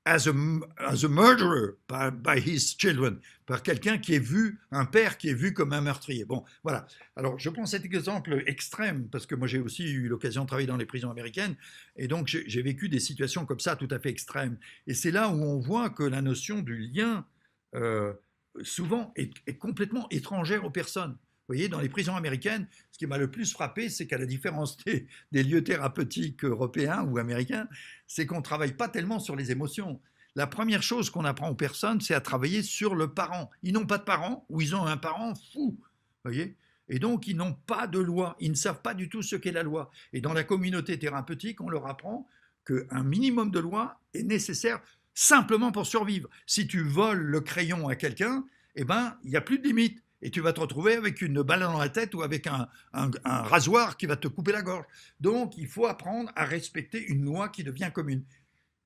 as a murderer by his children, par quelqu'un qui est vu, un père qui est vu comme un meurtrier. Bon, voilà. Alors, je prends cet exemple extrême, parce que moi, j'ai aussi eu l'occasion de travailler dans les prisons américaines, et donc j'ai vécu des situations comme ça, tout à fait extrêmes. Et c'est là où on voit que la notion du lien, souvent, est complètement étrangère aux personnes. Vous voyez, dans les prisons américaines, ce qui m'a le plus frappé, c'est qu'à la différence des lieux thérapeutiques européens ou américains, c'est qu'on ne travaille pas tellement sur les émotions. La première chose qu'on apprend aux personnes, c'est à travailler sur le parent. Ils n'ont pas de parents, ou ils ont un parent fou, vous voyez. Et donc, ils n'ont pas de loi, ils ne savent pas du tout ce qu'est la loi. Et dans la communauté thérapeutique, on leur apprend qu'un minimum de loi est nécessaire simplement pour survivre. Si tu voles le crayon à quelqu'un, eh ben, il n'y a plus de limite. Et tu vas te retrouver avec une balle dans la tête ou avec un rasoir qui va te couper la gorge. Donc, il faut apprendre à respecter une loi qui devient commune.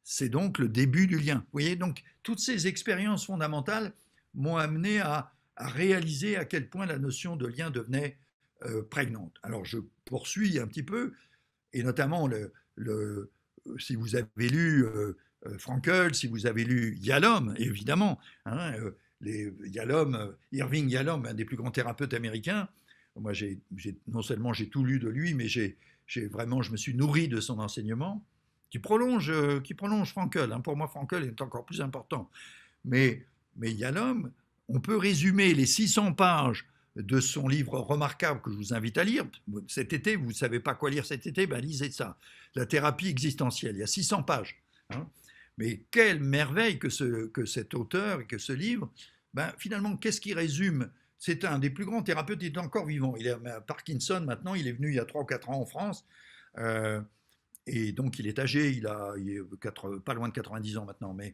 C'est donc le début du lien. Vous voyez, donc, toutes ces expériences fondamentales m'ont amené à réaliser à quel point la notion de lien devenait prégnante. Alors, je poursuis un petit peu, et notamment, si vous avez lu Frankel, si vous avez lu Yalom, évidemment, hein, Yalom, Irving Yalom, un des plus grands thérapeutes américains. Moi, non seulement j'ai tout lu de lui, mais vraiment, je me suis nourri de son enseignement, qui prolonge Frankel. Hein. Pour moi, Frankel est encore plus important. Mais Yalom, on peut résumer les 600 pages de son livre remarquable que je vous invite à lire. Cet été, vous ne savez pas quoi lire cet été, ben lisez ça. La thérapie existentielle, il y a 600 pages. Hein. Mais quelle merveille que cet auteur et que ce livre, ben, finalement, qu'est-ce qui résume? C'est un des plus grands thérapeutes, il est encore vivant. Il est à Parkinson maintenant, il est venu il y a 3 ou 4 ans en France. Et donc il est âgé, il est pas loin de 90 ans maintenant. Mais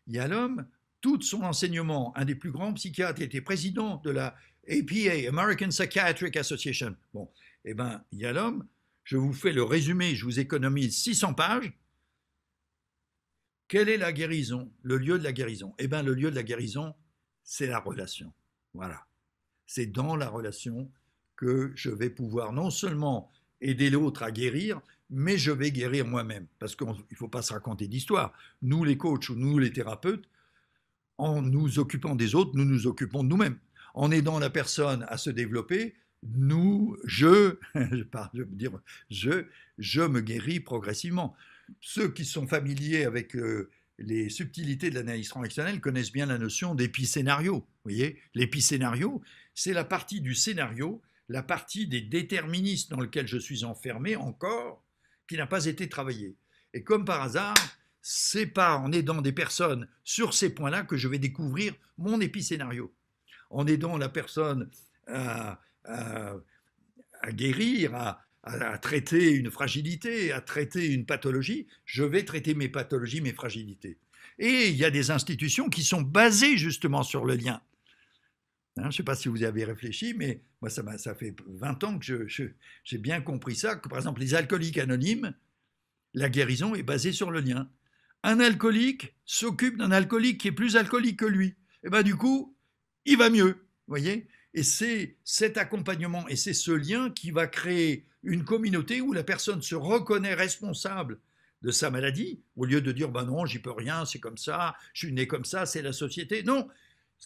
Yalom, tout son enseignement, un des plus grands psychiatres, il était président de la APA, American Psychiatric Association. Bon, eh bien, Yalom, je vous fais le résumé, je vous économise 600 pages. Quelle est la guérison? Le lieu de la guérison? Eh bien, le lieu de la guérison, c'est la relation. Voilà. C'est dans la relation que je vais pouvoir non seulement aider l'autre à guérir, mais je vais guérir moi-même. Parce qu'il ne faut pas se raconter d'histoire. Nous, les coachs ou nous, les thérapeutes, en nous occupant des autres, nous nous occupons de nous-mêmes. En aidant la personne à se développer, je me guéris progressivement. Ceux qui sont familiers avec les subtilités de l'analyse transactionnelle connaissent bien la notion d'épicénario. Vous voyez, l'épicénario, c'est la partie du scénario, la partie des déterministes dans lequel je suis enfermé encore, qui n'a pas été travaillée. Et comme par hasard, c'est pas en aidant des personnes sur ces points-là que je vais découvrir mon épicénario. En aidant la personne à guérir, à traiter une fragilité, à traiter une pathologie, je vais traiter mes pathologies, mes fragilités. Et il y a des institutions qui sont basées justement sur le lien. Hein, je ne sais pas si vous y avez réfléchi, mais moi ça fait 20 ans que j'ai bien compris ça, que par exemple les alcooliques anonymes, la guérison est basée sur le lien. Un alcoolique s'occupe d'un alcoolique qui est plus alcoolique que lui. Et bien du coup, il va mieux, vous voyez ? Et c'est cet accompagnement et c'est ce lien qui va créer une communauté où la personne se reconnaît responsable de sa maladie, au lieu de dire « ben non, j'y peux rien, c'est comme ça, je suis né comme ça, c'est la société ». Non,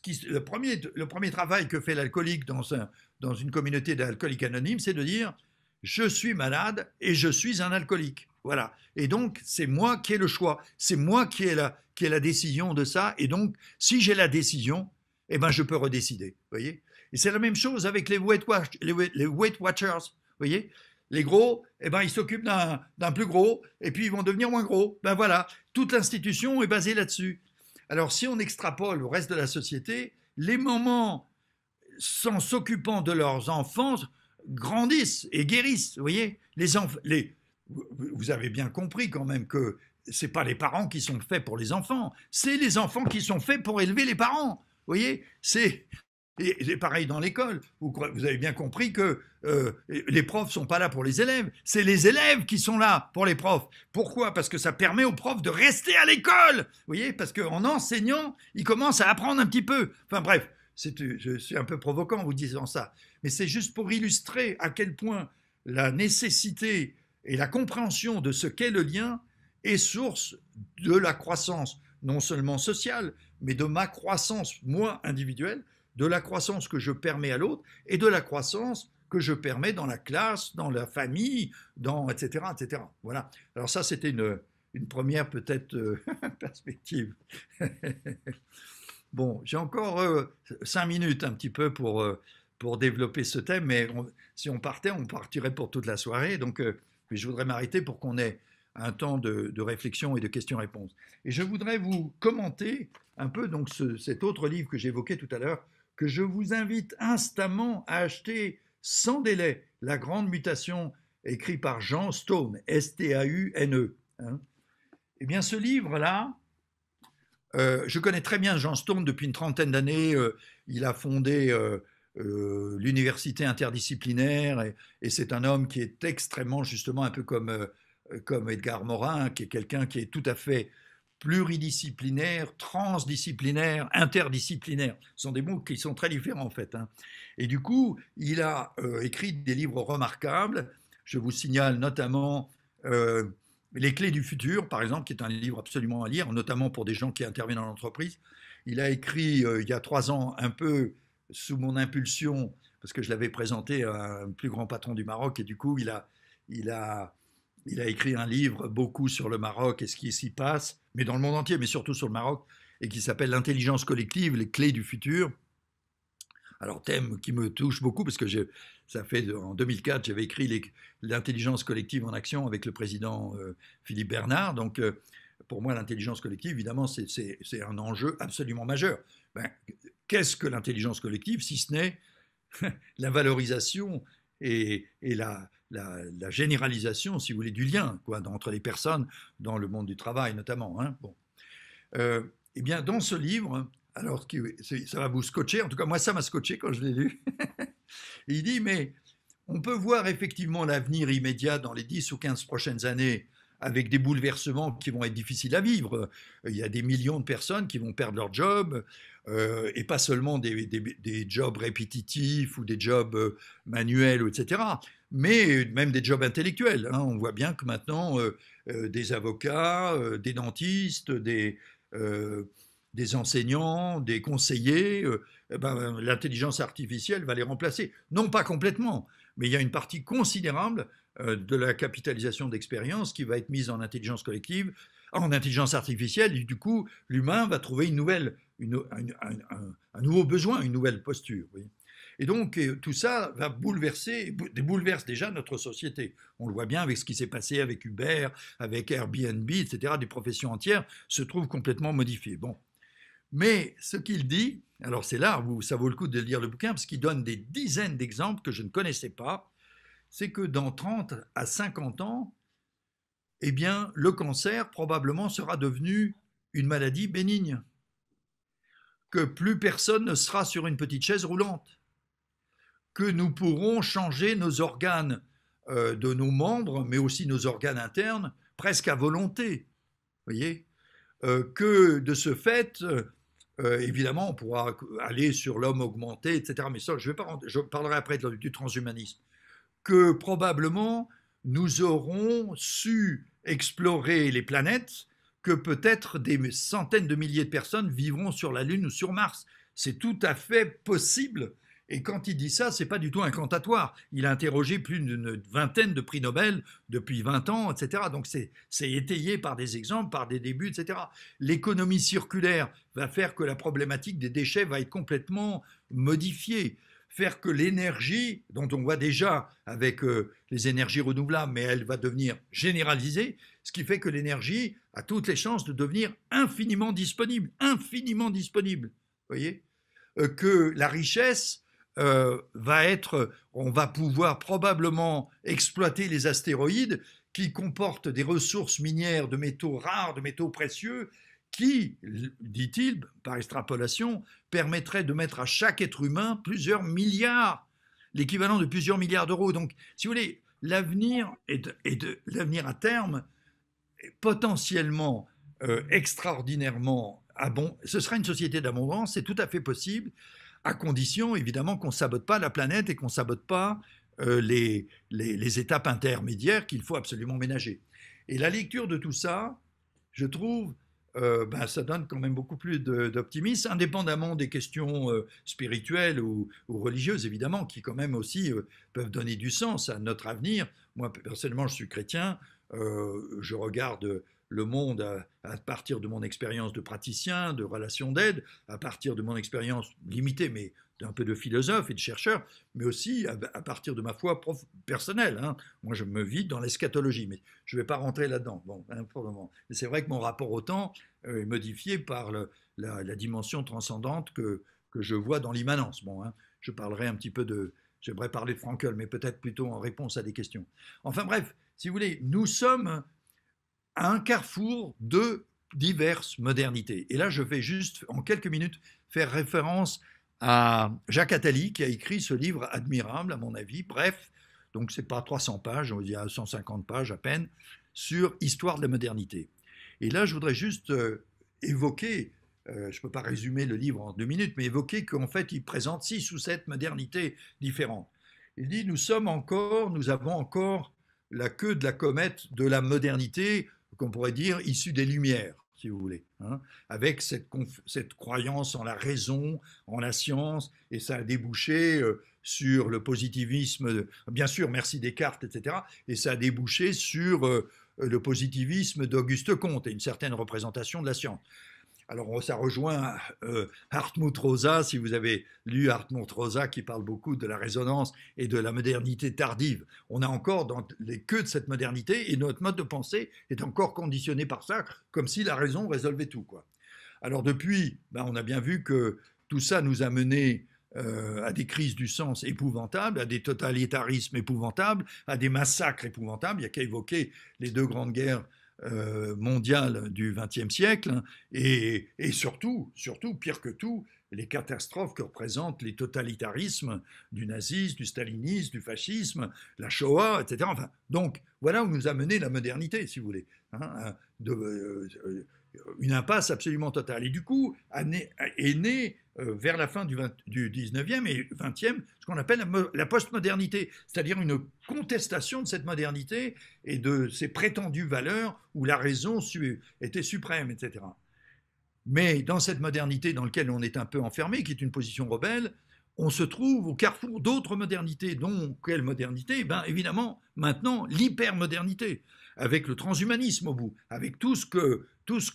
le premier travail que fait l'alcoolique dans une communauté d'alcooliques anonymes, c'est de dire « je suis malade et je suis un alcoolique ». Voilà. Et donc, c'est moi qui ai le choix, c'est moi qui ai la décision de ça. Et donc, si j'ai la décision, eh ben, je peux redécider. Vous voyez ? Et c'est la même chose avec les Weight Watchers. Vous voyez ? Les gros, eh ben, ils s'occupent d'un plus gros et puis ils vont devenir moins gros. Ben voilà, toute l'institution est basée là-dessus. Alors, si on extrapole au reste de la société, les mamans, sans s'occupant de leurs enfants, grandissent et guérissent. Vous voyez ? Vous avez bien compris quand même que ce n'est pas les parents qui sont faits pour les enfants, c'est les enfants qui sont faits pour élever les parents. Vous voyez, c'est pareil dans l'école. Vous avez bien compris que les profs ne sont pas là pour les élèves, c'est les élèves qui sont là pour les profs. Pourquoi ? Parce que ça permet aux profs de rester à l'école. Vous voyez, parce qu'en enseignant, ils commencent à apprendre un petit peu. Enfin bref, je suis un peu provoquant en vous disant ça, mais c'est juste pour illustrer à quel point la nécessité et la compréhension de ce qu'est le lien est source de la croissance, non seulement sociale, mais de ma croissance, moi, individuelle, de la croissance que je permets à l'autre et de la croissance que je permets dans la classe, dans la famille, etc., etc. Voilà. Alors ça, c'était une première peut-être perspective. Bon, j'ai encore 5 minutes un petit peu pour développer ce thème, mais si on partirait pour toute la soirée, donc mais je voudrais m'arrêter pour qu'on ait un temps de réflexion et de questions-réponses. Et je voudrais vous commenter un peu donc cet autre livre que j'évoquais tout à l'heure, que je vous invite instamment à acheter sans délai, La Grande Mutation, écrit par Jean Stone, S-T-A-U-N-E. Hein. Eh bien, ce livre-là, je connais très bien Jean Stone depuis une trentaine d'années. Il a fondé l'université interdisciplinaire et c'est un homme qui est extrêmement, justement, un peu comme Edgar Morin, qui est quelqu'un qui est tout à fait pluridisciplinaire, transdisciplinaire, interdisciplinaire. Ce sont des mots qui sont très différents en fait. Hein. Et du coup, il a écrit des livres remarquables. Je vous signale notamment Les clés du futur, par exemple, qui est un livre absolument à lire, notamment pour des gens qui interviennent dans l'entreprise. Il a écrit il y a 3 ans, un peu sous mon impulsion, parce que je l'avais présenté à un plus grand patron du Maroc, et du coup, il a, il a écrit un livre beaucoup sur le Maroc et ce qui s'y passe, mais dans le monde entier, mais surtout sur le Maroc, et qui s'appelle L'intelligence collective, les clés du futur. Alors, thème qui me touche beaucoup, parce que ça fait en 2004, j'avais écrit l'intelligence collective en action avec le président Philippe Bernard. Donc, pour moi, l'intelligence collective, évidemment, c'est un enjeu absolument majeur. Ben, qu'est-ce que l'intelligence collective, si ce n'est la valorisation et la généralisation, si vous voulez, du lien entre les personnes dans le monde du travail, notamment. Hein. Bon. Eh bien, dans ce livre, alors ça va vous scotcher, en tout cas moi ça m'a scotché quand je l'ai lu, il dit mais on peut voir effectivement l'avenir immédiat dans les 10 ou 15 prochaines années avec des bouleversements qui vont être difficiles à vivre. Il y a des millions de personnes qui vont perdre leur job, et pas seulement des jobs répétitifs ou des jobs manuels, etc., mais même des jobs intellectuels. Hein. On voit bien que maintenant, des avocats, des dentistes, des enseignants, des conseillers, l'intelligence artificielle va les remplacer. Non pas complètement, mais il y a une partie considérable de la capitalisation d'expérience qui va être mise en intelligence collective, en intelligence artificielle, et du coup, l'humain va trouver un nouveau besoin, une nouvelle posture. Oui. Et donc, tout ça va bouleverse déjà notre société. On le voit bien avec ce qui s'est passé avec Uber, avec Airbnb, etc. Des professions entières se trouvent complètement modifiées. Bon. Mais ce qu'il dit, alors c'est là où ça vaut le coup de lire le bouquin, parce qu'il donne des dizaines d'exemples que je ne connaissais pas, c'est que dans 30 à 50 ans, eh bien, le cancer probablement sera devenu une maladie bénigne, que plus personne ne sera sur une petite chaise roulante, que nous pourrons changer nos organes de nos membres, mais aussi nos organes internes, presque à volonté, voyez, que de ce fait, évidemment, on pourra aller sur l'homme augmenté, etc. Mais ça, je parlerai après du transhumanisme. Que probablement nous aurons su explorer les planètes, que peut-être des centaines de milliers de personnes vivront sur la Lune ou sur Mars. C'est tout à fait possible. Et quand il dit ça, ce n'est pas du tout incantatoire. Il a interrogé plus d'une vingtaine de prix Nobel depuis 20 ans, etc. Donc c'est étayé par des exemples, par des débuts, etc. L'économie circulaire va faire que la problématique des déchets va être complètement modifiée. Faire que l'énergie, dont on voit déjà avec les énergies renouvelables, mais elle va devenir généralisée, ce qui fait que l'énergie a toutes les chances de devenir infiniment disponible. Vous voyez, que la richesse on va pouvoir probablement exploiter les astéroïdes qui comportent des ressources minières de métaux rares, de métaux précieux, qui, dit-il, par extrapolation, permettrait de mettre à chaque être humain plusieurs milliards, l'équivalent de plusieurs milliards d'euros. Donc, si vous voulez, l'avenir l'avenir à terme est potentiellement extraordinairement abondant. Ce sera une société d'abondance, c'est tout à fait possible, à condition évidemment qu'on ne sabote pas la planète et qu'on ne sabote pas les étapes intermédiaires qu'il faut absolument ménager. Et la lecture de tout ça, je trouve, ça donne quand même beaucoup plus d'optimisme, indépendamment des questions spirituelles ou religieuses, évidemment, qui quand même aussi peuvent donner du sens à notre avenir. Moi, personnellement, je suis chrétien, je regarde le monde à partir de mon expérience de praticien, de relation d'aide, à partir de mon expérience limitée, mais d'un peu de philosophe et de chercheur, mais aussi à partir de ma foi personnelle. Hein. Moi, je me vide dans l'eschatologie, mais je ne vais pas rentrer là-dedans. Bon, pour le moment. Mais c'est vrai que mon rapport au temps est modifié par la dimension transcendante que je vois dans l'immanence. Bon, hein, je parlerai un petit peu j'aimerais parler de Frankl, mais peut-être plutôt en réponse à des questions. Enfin bref, si vous voulez, nous sommes à un carrefour de diverses modernités. Et là, je vais juste, en quelques minutes, faire référence à Jacques Attali, qui a écrit ce livre admirable, à mon avis, bref, donc c'est pas 300 pages, il y a 150 pages à peine, sur Histoire de la modernité. Et là, je voudrais juste évoquer, je ne peux pas résumer le livre en 2 minutes, mais évoquer qu'en fait, il présente 6 ou 7 modernités différentes. Il dit, nous avons encore la queue de la comète de la modernité, qu'on pourrait dire, issue des Lumières, si vous voulez, hein, avec cette croyance en la raison, en la science, et ça a débouché sur le positivisme, bien sûr, merci Descartes, etc., et ça a débouché sur le positivisme d'Auguste Comte et une certaine représentation de la science. Alors ça rejoint Hartmut Rosa, si vous avez lu Hartmut Rosa qui parle beaucoup de la résonance et de la modernité tardive. On a encore dans les queues de cette modernité et notre mode de pensée est encore conditionné par ça, comme si la raison résolvait tout, quoi. Alors depuis, on a bien vu que tout ça nous a mené à des crises du sens épouvantables, à des totalitarismes épouvantables, à des massacres épouvantables. Il n'y a qu'à évoquer les 2 grandes guerres mondiale du XXe siècle et surtout, pire que tout, les catastrophes que représentent les totalitarismes du nazisme, du stalinisme, du fascisme, la Shoah, etc. Enfin, donc, voilà où nous a mené la modernité, si vous voulez. Hein, une impasse absolument totale. Et du coup, est née vers la fin du 19e et 20e ce qu'on appelle la postmodernité, c'est-à-dire une contestation de cette modernité et de ses prétendues valeurs où la raison était suprême, etc. Mais dans cette modernité dans laquelle on est un peu enfermé, qui est une position rebelle, on se trouve au carrefour d'autres modernités. Dont quelle modernité? Évidemment, maintenant, l'hypermodernité, avec le transhumanisme au bout, avec tout ce que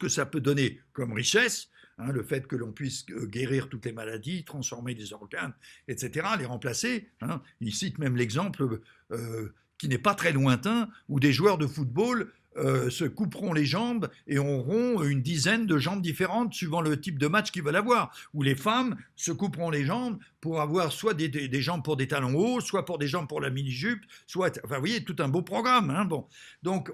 ça peut donner comme richesse, hein, le fait que l'on puisse guérir toutes les maladies, transformer les organes, etc., les remplacer. Hein. Il cite même l'exemple qui n'est pas très lointain, où des joueurs de football se couperont les jambes et auront une dizaine de jambes différentes suivant le type de match qu'ils veulent avoir. Ou les femmes se couperont les jambes pour avoir soit des jambes pour des talons hauts, soit pour des jambes pour la mini-jupe, soit, enfin, vous voyez, tout un beau programme. Hein, bon. Donc,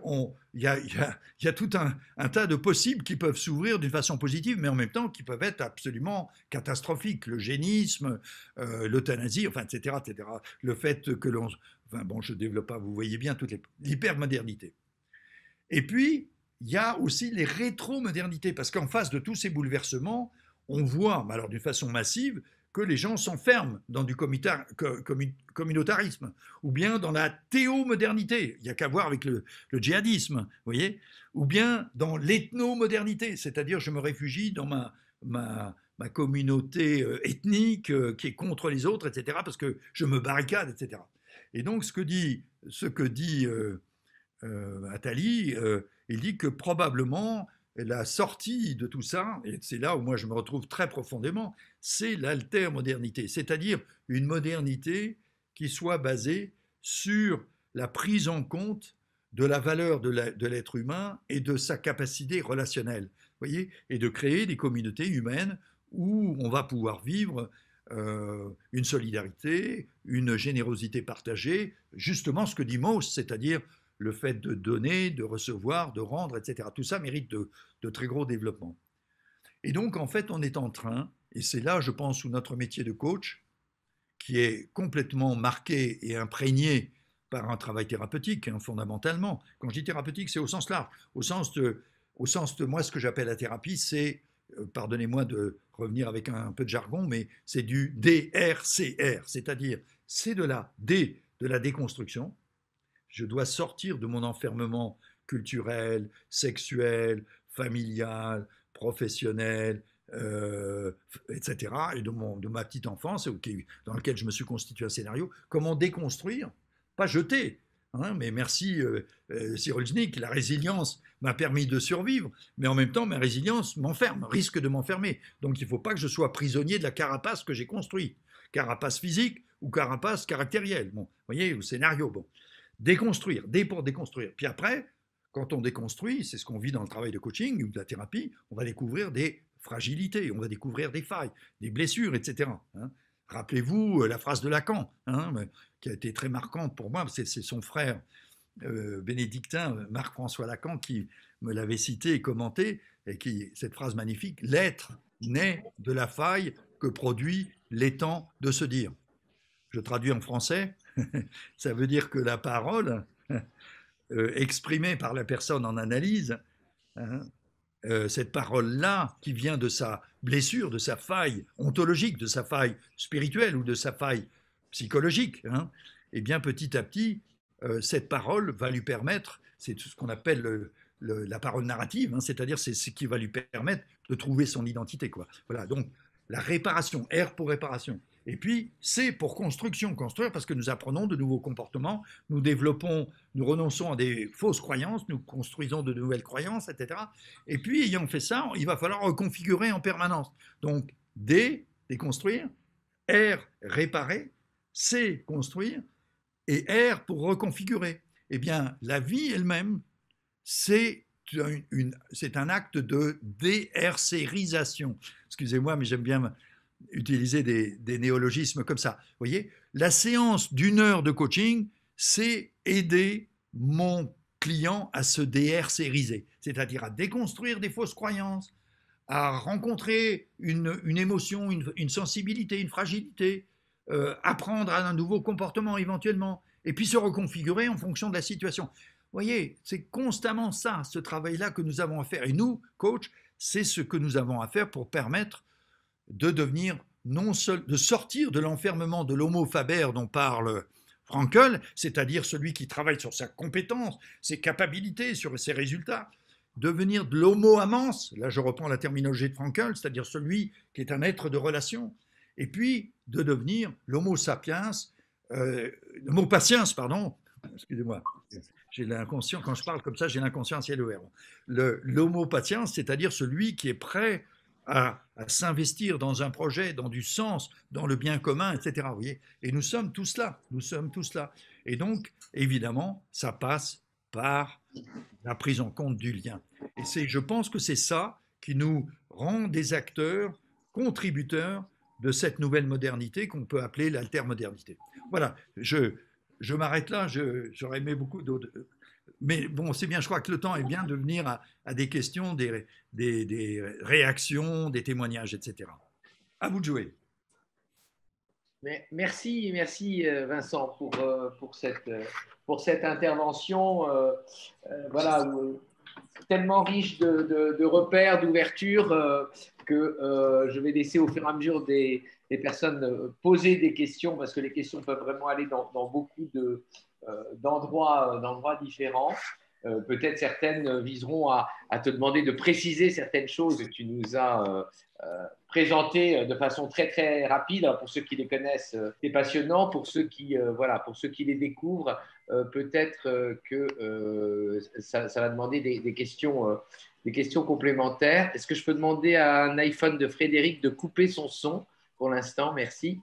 il y a tout un tas de possibles qui peuvent s'ouvrir d'une façon positive, mais en même temps qui peuvent être absolument catastrophiques. L'eugénisme, l'euthanasie, enfin, etc., etc. Le fait que l'on... Enfin, bon, je ne développe pas, vous voyez bien l'hypermodernité. Et puis, il y a aussi les rétro-modernités, parce qu'en face de tous ces bouleversements, on voit, alors d'une façon massive, que les gens s'enferment dans du communautarisme, ou bien dans la théomodernité, il n'y a qu'à voir avec le djihadisme, vous voyez, ou bien dans l'ethno-modernité, c'est-à-dire je me réfugie dans ma communauté ethnique qui est contre les autres, etc., parce que je me barricade, etc. Et donc, ce que dit Attali, il dit que probablement la sortie de tout ça, et c'est là où moi je me retrouve très profondément, c'est l'altermodernité, c'est-à-dire une modernité qui soit basée sur la prise en compte de la valeur de l'être humain et de sa capacité relationnelle, voyez, et de créer des communautés humaines où on va pouvoir vivre une solidarité, une générosité partagée, justement ce que dit Mauss, c'est-à-dire le fait de donner, de recevoir, de rendre, etc. Tout ça mérite de très gros développement. Et donc, en fait, on est en train, et c'est là, je pense, où notre métier de coach, qui est complètement marqué et imprégné par un travail thérapeutique, hein, fondamentalement. Quand je dis thérapeutique, c'est au sens large. Au sens de moi, ce que j'appelle la thérapie, c'est, pardonnez-moi de revenir avec un peu de jargon, mais c'est du DRCR, c'est-à-dire c'est de la déconstruction. Je dois sortir de mon enfermement culturel, sexuel, familial, professionnel, etc., et de ma petite enfance, dans laquelle je me suis constitué un scénario. Comment déconstruire? Pas jeter, hein, mais merci Cyrulnik, la résilience m'a permis de survivre, mais en même temps, ma résilience risque de m'enfermer. Donc il ne faut pas que je sois prisonnier de la carapace que j'ai construite. Carapace physique ou carapace caractérielle. Bon, vous voyez, ou scénario, bon. Déconstruire, pour déconstruire. Puis après, quand on déconstruit, c'est ce qu'on vit dans le travail de coaching ou de la thérapie, on va découvrir des fragilités, on va découvrir des failles, des blessures, etc. Hein. Rappelez-vous la phrase de Lacan, hein, qui a été très marquante pour moi, c'est son frère bénédictin, Marc-François Lacan, qui me l'avait cité et commenté, et cette phrase magnifique, « L'être naît de la faille que produit l'étant de se dire ». Je traduis en français, ça veut dire que la parole exprimée par la personne en analyse, hein, cette parole-là qui vient de sa blessure, de sa faille ontologique, de sa faille spirituelle ou de sa faille psychologique, hein, et bien petit à petit, cette parole va lui permettre, c'est ce qu'on appelle la parole narrative, hein, c'est-à-dire c'est ce qui va lui permettre de trouver son identité, quoi. Voilà, donc la réparation, R pour réparation. Et puis C pour construction, construire parce que nous apprenons de nouveaux comportements, nous développons, nous renonçons à des fausses croyances, nous construisons de nouvelles croyances, etc. Et puis ayant fait ça, il va falloir reconfigurer en permanence. Donc D, déconstruire, R, réparer, C, construire, et R pour reconfigurer. Eh bien, la vie elle-même, c'est un acte de déhercérisation. Excusez-moi, mais j'aime bien utiliser des néologismes comme ça. Vous voyez, la séance d'une heure de coaching, c'est aider mon client à se déhercériser, c'est-à-dire à déconstruire des fausses croyances, à rencontrer une émotion, une sensibilité, une fragilité, apprendre à un nouveau comportement éventuellement, et puis se reconfigurer en fonction de la situation. Vous voyez, c'est constamment ça, ce travail-là que nous avons à faire. Et nous, coach, c'est ce que nous avons à faire pour permettre de devenir de sortir de l'enfermement de l'homo faber dont parle Frankl, c'est-à-dire celui qui travaille sur sa compétence, ses capacités, sur ses résultats, devenir de l'homo amans, là je reprends la terminologie de Frankl, c'est-à-dire celui qui est un être de relation, et puis de devenir l'homo sapiens, l'homo patiens, pardon, excusez-moi, j'ai l'inconscient, quand je parle comme ça, j'ai l'inconscient ciel ouvert. L'homo patiens, c'est-à-dire celui qui est prêt à s'investir dans un projet, dans du sens, dans le bien commun, etc. Vous voyez, et nous sommes tous là, nous sommes tous là. Et donc, évidemment, ça passe par la prise en compte du lien. Et je pense que c'est ça qui nous rend des acteurs, contributeurs de cette nouvelle modernité qu'on peut appeler l'altermodernité. Voilà, je m'arrête là, j'aurais aimé beaucoup d'autres. Mais bon, c'est bien, je crois que le temps est bien de venir à des questions, des réactions, des témoignages, etc. À vous de jouer. Merci, Vincent pour cette intervention voilà, tellement riche de repères, d'ouverture que je vais laisser au fur et à mesure des personnes poser des questions parce que les questions peuvent vraiment aller dans beaucoup d'endroits différents. Peut-être certaines viseront à te demander de préciser certaines choses que tu nous as présentées de façon très très rapide. Alors pour ceux qui les connaissent, c'est passionnant. Pour ceux qui pour ceux qui les découvrent, peut-être que ça va demander des questions complémentaires. Est-ce que je peux demander à un iPhone de Frédéric de couper son son pour l'instant? Merci.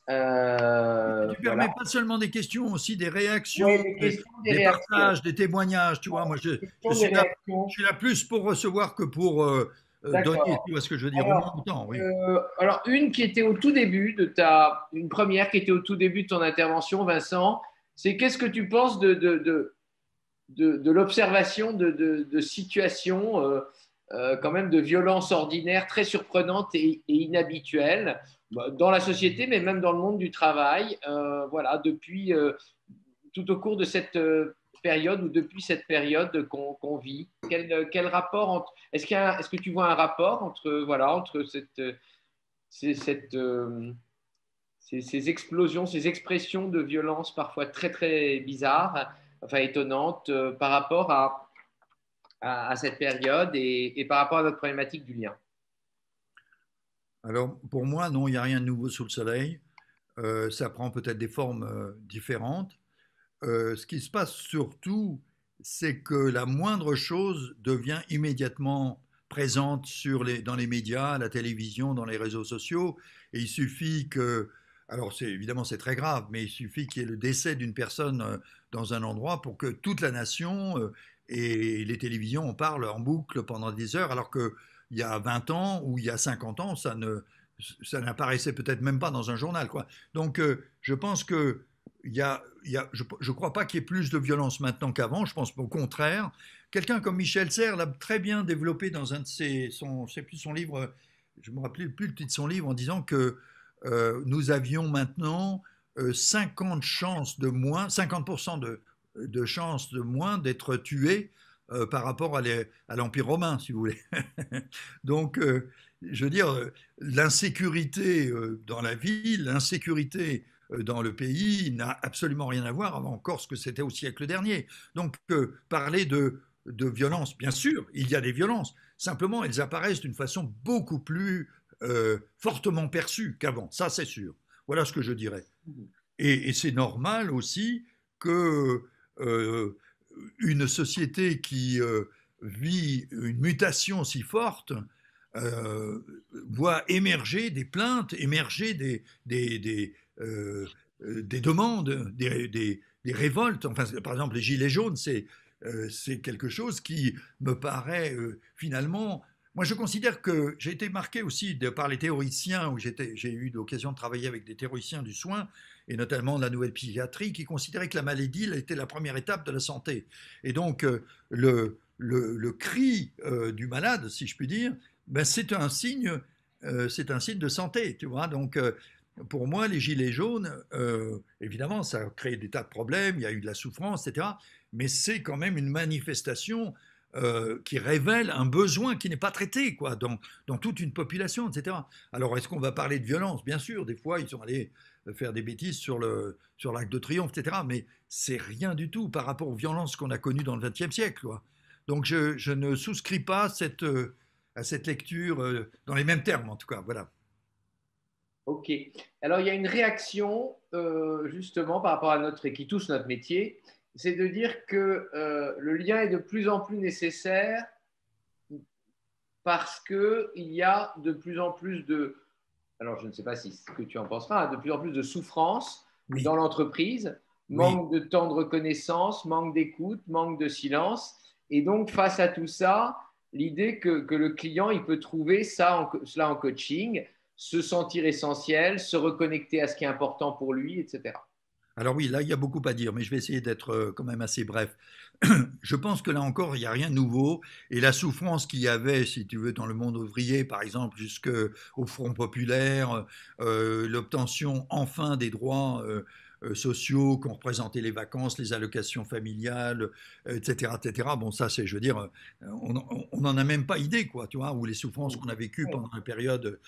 Tu permets pas seulement des questions, aussi des réactions, des partages, des témoignages. Tu vois, moi, je suis là plus pour recevoir que pour donner. Tu vois ce que je veux dire? Alors, une qui était au tout début une première qui était au tout début de ton intervention, Vincent, c'est qu'est-ce que tu penses de l'observation de situations quand même de violence ordinaire très surprenantes et inhabituelles dans la société, mais même dans le monde du travail, depuis tout au cours de cette période ou depuis cette période qu'on vit. Quel rapport est-ce que tu vois un rapport entre ces explosions, ces expressions de violence parfois très très bizarres, enfin étonnantes, par rapport à cette période et par rapport à notre problématique du lien? Alors, pour moi, non, il n'y a rien de nouveau sous le soleil. Ça prend peut-être des formes différentes. Ce qui se passe surtout, c'est que la moindre chose devient immédiatement présente dans les médias, à la télévision, dans les réseaux sociaux. Et il suffit que, alors évidemment c'est très grave, mais il suffit qu'il y ait le décès d'une personne dans un endroit pour que toute la nation et les télévisions en parlent en boucle pendant des heures, alors que il y a 20 ans ou il y a 50 ans, ça n'apparaissait peut-être même pas dans un journal, quoi. Donc, je pense que je ne crois pas qu'il y ait plus de violence maintenant qu'avant. Je pense au contraire. Quelqu'un comme Michel Serres l'a très bien développé dans un de son livre, je ne me rappelle plus le titre de son livre, en disant que nous avions maintenant 50% de chances de moins d'être tués par rapport à l'Empire romain, si vous voulez. Donc, je veux dire, l'insécurité dans la ville, l'insécurité dans le pays n'a absolument rien à voir avec encore ce que c'était au siècle dernier. Donc, parler de violence, bien sûr, il y a des violences. Simplement, elles apparaissent d'une façon beaucoup plus fortement perçue qu'avant. Ça, c'est sûr. Voilà ce que je dirais. Et c'est normal aussi que une société qui vit une mutation si forte voit émerger des plaintes, émerger des demandes, des révoltes. Enfin, par exemple, les Gilets jaunes, c'est quelque chose qui me paraît finalement. Moi, je considère que j'ai été marqué aussi par les théoriciens, où j'ai eu l'occasion de travailler avec des théoriciens du soin, et notamment de la nouvelle psychiatrie, qui considéraient que la maladie était la première étape de la santé. Et donc, le cri du malade, si je puis dire, ben, c'est un signe de santé, tu vois. Donc, pour moi, les gilets jaunes, évidemment, ça a créé des tas de problèmes, il y a eu de la souffrance, etc. Mais c'est quand même une manifestation qui révèle un besoin qui n'est pas traité, quoi, dans toute une population, etc. Alors, est-ce qu'on va parler de violence? Bien sûr, des fois, ils sont allés faire des bêtises sur l'Arc de Triomphe, etc. Mais c'est rien du tout par rapport aux violences qu'on a connues dans le XXe siècle, quoi. Donc, je ne souscris pas à cette lecture dans les mêmes termes, en tout cas. Voilà. Ok. Alors, il y a une réaction, justement, par rapport à qui touche notre métier, c'est de dire que le lien est de plus en plus nécessaire parce qu'il y a de plus en plus alors je ne sais pas si ce que tu en penseras, de plus en plus de souffrance Oui. dans l'entreprise, manque de temps de reconnaissance, manque d'écoute, manque de silence. Et donc, face à tout ça, l'idée que le client, il peut trouver cela en coaching, se sentir essentiel, se reconnecter à ce qui est important pour lui, etc. Alors oui, là, il y a beaucoup à dire, mais je vais essayer d'être quand même assez bref. Je pense que là encore, il n'y a rien de nouveau. Et la souffrance qu'il y avait, si tu veux, dans le monde ouvrier, par exemple, jusqu'au Front populaire, l'obtention enfin des droits sociaux qu'ont représenté les vacances, les allocations familiales, etc., etc. Bon, ça, je veux dire, on n'en a même pas idée, quoi, tu vois, ou les souffrances qu'on a vécues pendant la période,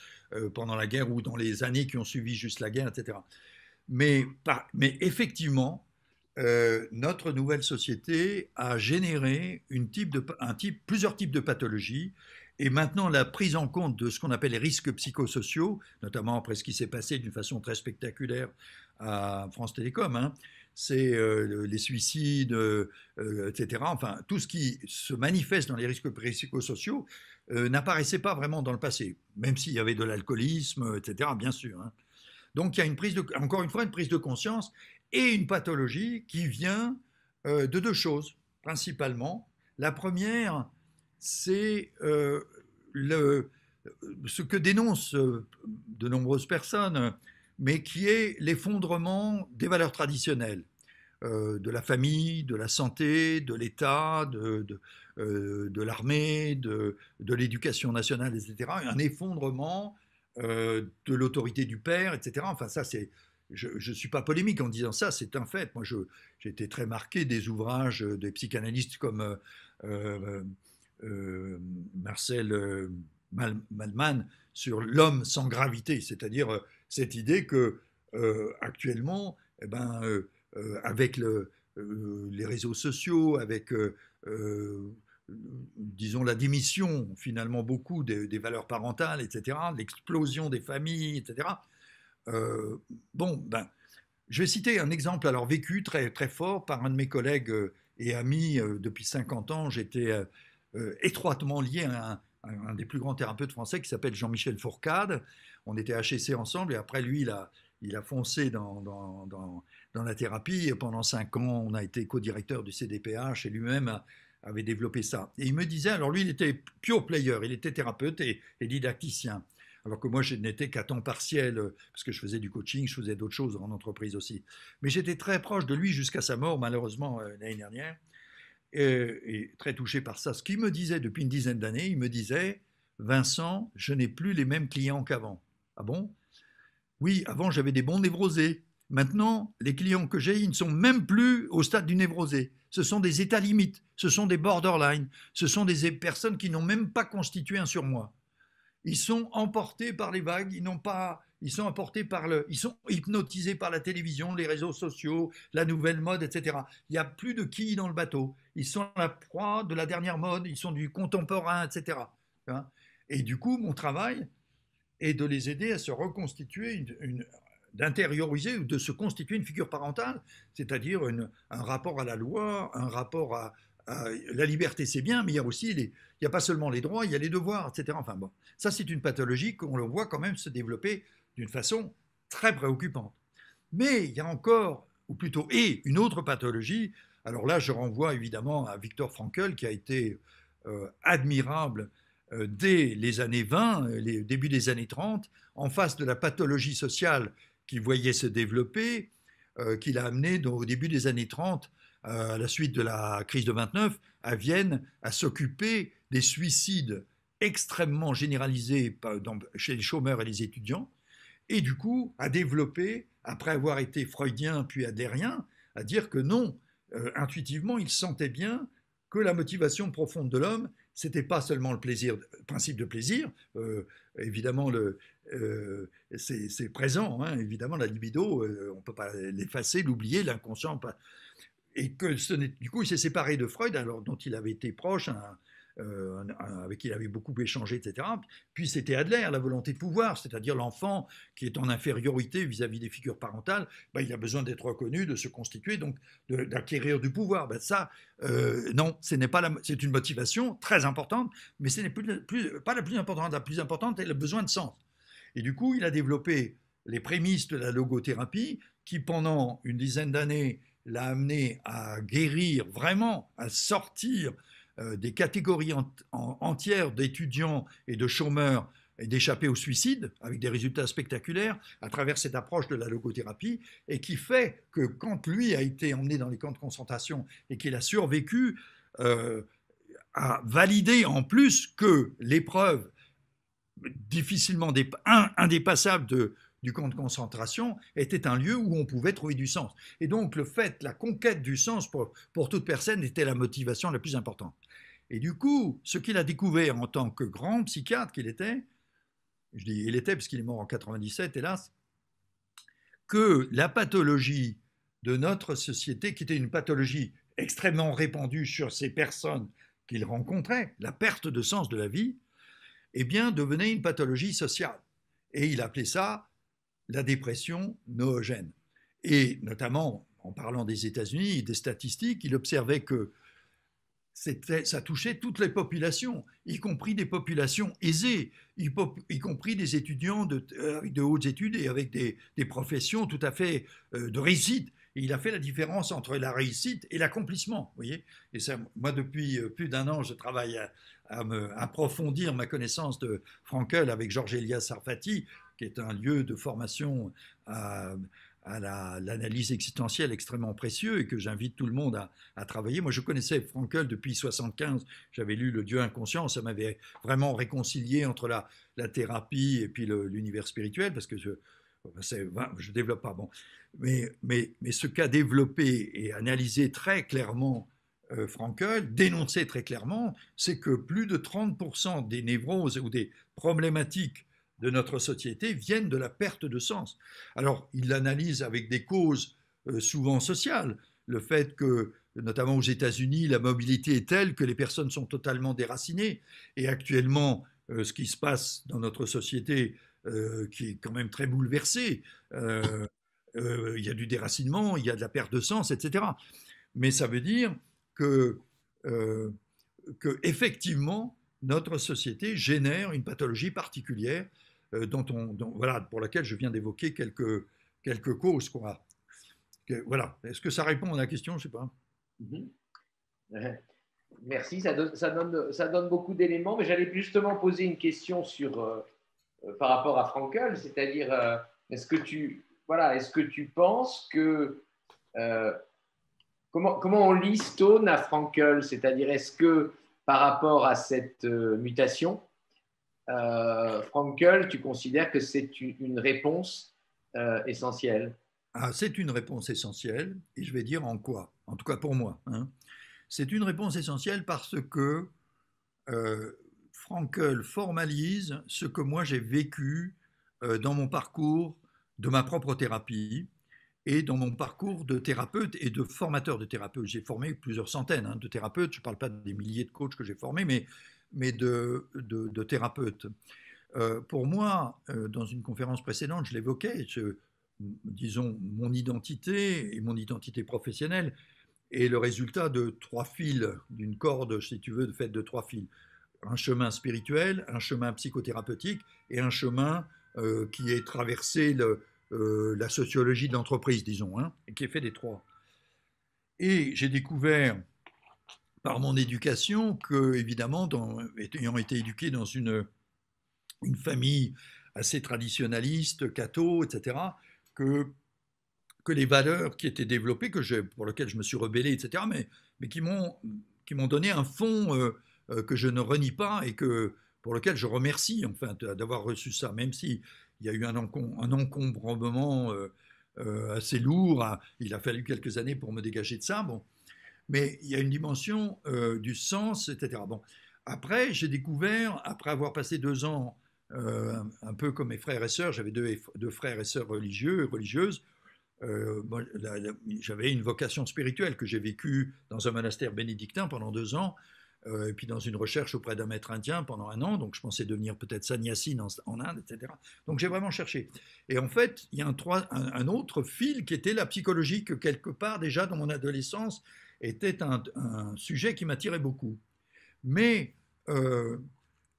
pendant la guerre ou dans les années qui ont suivi juste la guerre, etc. Mais effectivement, notre nouvelle société a généré plusieurs types de pathologies. Et maintenant, la prise en compte de ce qu'on appelle les risques psychosociaux, notamment après ce qui s'est passé d'une façon très spectaculaire à France Télécom, hein, c'est les suicides, etc. Enfin, tout ce qui se manifeste dans les risques psychosociaux n'apparaissait pas vraiment dans le passé, même s'il y avait de l'alcoolisme, etc., bien sûr. Hein. Donc, il y a encore une fois une prise de conscience et une pathologie qui vient de deux choses, principalement. La première, c'est ce que dénoncent de nombreuses personnes, mais qui est l'effondrement des valeurs traditionnelles, de la famille, de la santé, de l'État, de l'armée, de l'éducation nationale, etc. Un effondrement de l'autorité du père, etc. Enfin, ça, je ne suis pas polémique en disant ça, c'est un fait. Moi, j'ai été très marqué des ouvrages des psychanalystes comme Marcel Mallmann sur l'homme sans gravité, c'est-à-dire cette idée que actuellement, eh ben, avec les réseaux sociaux, avec disons la démission finalement beaucoup des valeurs parentales, etc., l'explosion des familles, etc. Bon, ben, je vais citer un exemple alors vécu très, très fort par un de mes collègues et amis depuis 50 ans. J'étais étroitement lié à un des plus grands thérapeutes français qui s'appelle Jean-Michel Fourcade. On était HEC ensemble et après lui, il a foncé dans la thérapie. Et pendant 5 ans, on a été co-directeur du CDPH et lui-même avait développé ça. Et il me disait, alors lui, il était pure player, il était thérapeute et didacticien. Alors que moi, je n'étais qu'à temps partiel, parce que je faisais du coaching, je faisais d'autres choses en entreprise aussi. Mais j'étais très proche de lui jusqu'à sa mort, malheureusement, l'année dernière, et très touché par ça. Ce qu'il me disait depuis une dizaine d'années, il me disait, Vincent, je n'ai plus les mêmes clients qu'avant. Ah bon? Oui, avant, j'avais des bons névrosés. Maintenant, les clients que j'ai, ils ne sont même plus au stade du névrosé. Ce sont des états limites, ce sont des borderline, ce sont des personnes qui n'ont même pas constitué un surmoi. Ils sont emportés par les vagues, ils ils sont emportés ils sont hypnotisés par la télévision, les réseaux sociaux, la nouvelle mode, etc. Il n'y a plus de quilles dans le bateau. Ils sont la proie de la dernière mode, ils sont du contemporain, etc. Et du coup, mon travail est de les aider à se reconstituer, d'intérioriser ou de se constituer une figure parentale, c'est-à-dire un rapport à la loi, un rapport à la liberté, c'est bien, mais il y a aussi il n'y a pas seulement les droits, il y a les devoirs, etc. Enfin bon, ça c'est une pathologie qu'on le voit quand même se développer d'une façon très préoccupante. Mais il y a encore, ou plutôt, une autre pathologie. Alors là, je renvoie évidemment à Viktor Frankl, qui a été admirable dès les années 20, les débuts des années 30, en face de la pathologie sociale qu'il voyait se développer, qu'il a amené au début des années 30, à la suite de la crise de 29, à Vienne, à s'occuper des suicides extrêmement généralisés chez les chômeurs et les étudiants, et du coup à développer, après avoir été freudien puis adlérien, à dire que non, intuitivement, il sentait bien que la motivation profonde de l'homme, c'était pas seulement le plaisir, le principe de plaisir, évidemment c'est présent, hein, évidemment la libido, on ne peut pas l'effacer, l'oublier, l'inconscient, et que du coup il s'est séparé de Freud, alors, dont il avait été proche, avec qui il avait beaucoup échangé, etc. Puis c'était Adler, la volonté de pouvoir, c'est-à-dire l'enfant qui est en infériorité vis-à-vis des figures parentales, il a besoin d'être reconnu, de se constituer, donc d'acquérir du pouvoir. Ça, non, c'est une motivation très importante, mais ce n'est pas la plus importante. La plus importante est le besoin de sens. Et du coup, il a développé les prémices de la logothérapie qui, pendant une dizaine d'années, l'a amené à guérir vraiment, à sortir des catégories entières d'étudiants et de chômeurs et d'échapper au suicide, avec des résultats spectaculaires, à travers cette approche de la logothérapie, et qui fait que quand lui a été emmené dans les camps de concentration et qu'il a survécu, a validé en plus que l'épreuve difficilement indépassable du camp de concentration était un lieu où on pouvait trouver du sens. Et donc la conquête du sens pour toute personne était la motivation la plus importante. Et du coup, ce qu'il a découvert en tant que grand psychiatre qu'il était, je dis il était parce qu'il est mort en 97, hélas, que la pathologie de notre société, qui était une pathologie extrêmement répandue sur ces personnes qu'il rencontrait, la perte de sens de la vie, eh bien, devenait une pathologie sociale. Et il appelait ça la dépression noogène. Et notamment, en parlant des États-Unis et des statistiques, il observait que ça touchait toutes les populations, y compris des populations aisées, y compris des étudiants avec de hautes études et avec des professions tout à fait de réussite. Et il a fait la différence entre la réussite et l'accomplissement. Vous voyez, et ça, moi, depuis plus d'un an, je travaille à approfondir ma connaissance de Frankl avec Georges Elias Sarfati, qui est un lieu de formation à l'analyse existentielle extrêmement précieux et que j'invite tout le monde à travailler. Moi, je connaissais Frankl depuis 1975, j'avais lu Le Dieu inconscient, ça m'avait vraiment réconcilié entre la thérapie et puis l'univers spirituel, parce que je développe pas. Bon. Mais ce qu'a développé et analysé très clairement Frankl, dénoncé très clairement, c'est que plus de 30% des névroses ou des problématiques de notre société viennent de la perte de sens. Alors, il l'analyse avec des causes souvent sociales. Le fait que, notamment aux États-Unis, la mobilité est telle que les personnes sont totalement déracinées. Et actuellement, ce qui se passe dans notre société, qui est quand même très bouleversée, il y a du déracinement, il y a de la perte de sens, etc. Mais ça veut dire que effectivement, notre société génère une pathologie particulière voilà, pour laquelle je viens d'évoquer quelques causes. Quoi. Voilà. Est-ce que ça répond à la question? Je ne sais pas. Merci, ça donne beaucoup d'éléments, mais j'allais justement poser une question par rapport à Frankl, c'est-à-dire est-ce que tu penses que comment on lit Stone à Frankl, c'est-à-dire est-ce que par rapport à cette mutation, Frankl, tu considères que c'est une réponse essentielle? C'est une réponse essentielle, et je vais dire en quoi, en tout cas pour moi. Hein. C'est une réponse essentielle parce que Frankl formalise ce que moi j'ai vécu dans mon parcours de ma propre thérapie et dans mon parcours de thérapeute et de formateur de thérapeute. J'ai formé plusieurs centaines de thérapeutes, je ne parle pas des milliers de coachs que j'ai formés, mais de thérapeutes. Pour moi, dans une conférence précédente, je l'évoquais, disons, mon identité et mon identité professionnelle est le résultat de 3 fils, d'une corde, si tu veux, faite de 3 fils. Un chemin spirituel, un chemin psychothérapeutique et un chemin qui est traversé la sociologie de l'entreprise, disons, et qui est fait des 3. Et j'ai découvert par mon éducation que, évidemment, ayant été éduqué dans une famille assez traditionnaliste, catho, etc., que les valeurs qui étaient développées, pour lesquelles je me suis rebellé, etc., mais qui m'ont donné un fond que je ne renie pas et pour lequel je remercie enfin, d'avoir reçu ça, même s'il y a eu un encombrement assez lourd. Il a fallu quelques années pour me dégager de ça. Bon. Mais il y a une dimension du sens, etc. Bon. Après, j'ai découvert, après avoir passé 2 ans, un peu comme mes frères et sœurs, j'avais deux frères et sœurs religieux et religieuses, j'avais une vocation spirituelle que j'ai vécue dans un monastère bénédictin pendant 2 ans, et puis dans une recherche auprès d'un maître indien pendant 1 an, donc je pensais devenir peut-être sannyasi en Inde, etc. Donc j'ai vraiment cherché. Et en fait, il y a un autre fil qui était la psychologie, que quelque part déjà dans mon adolescence était un sujet qui m'attirait beaucoup. Mais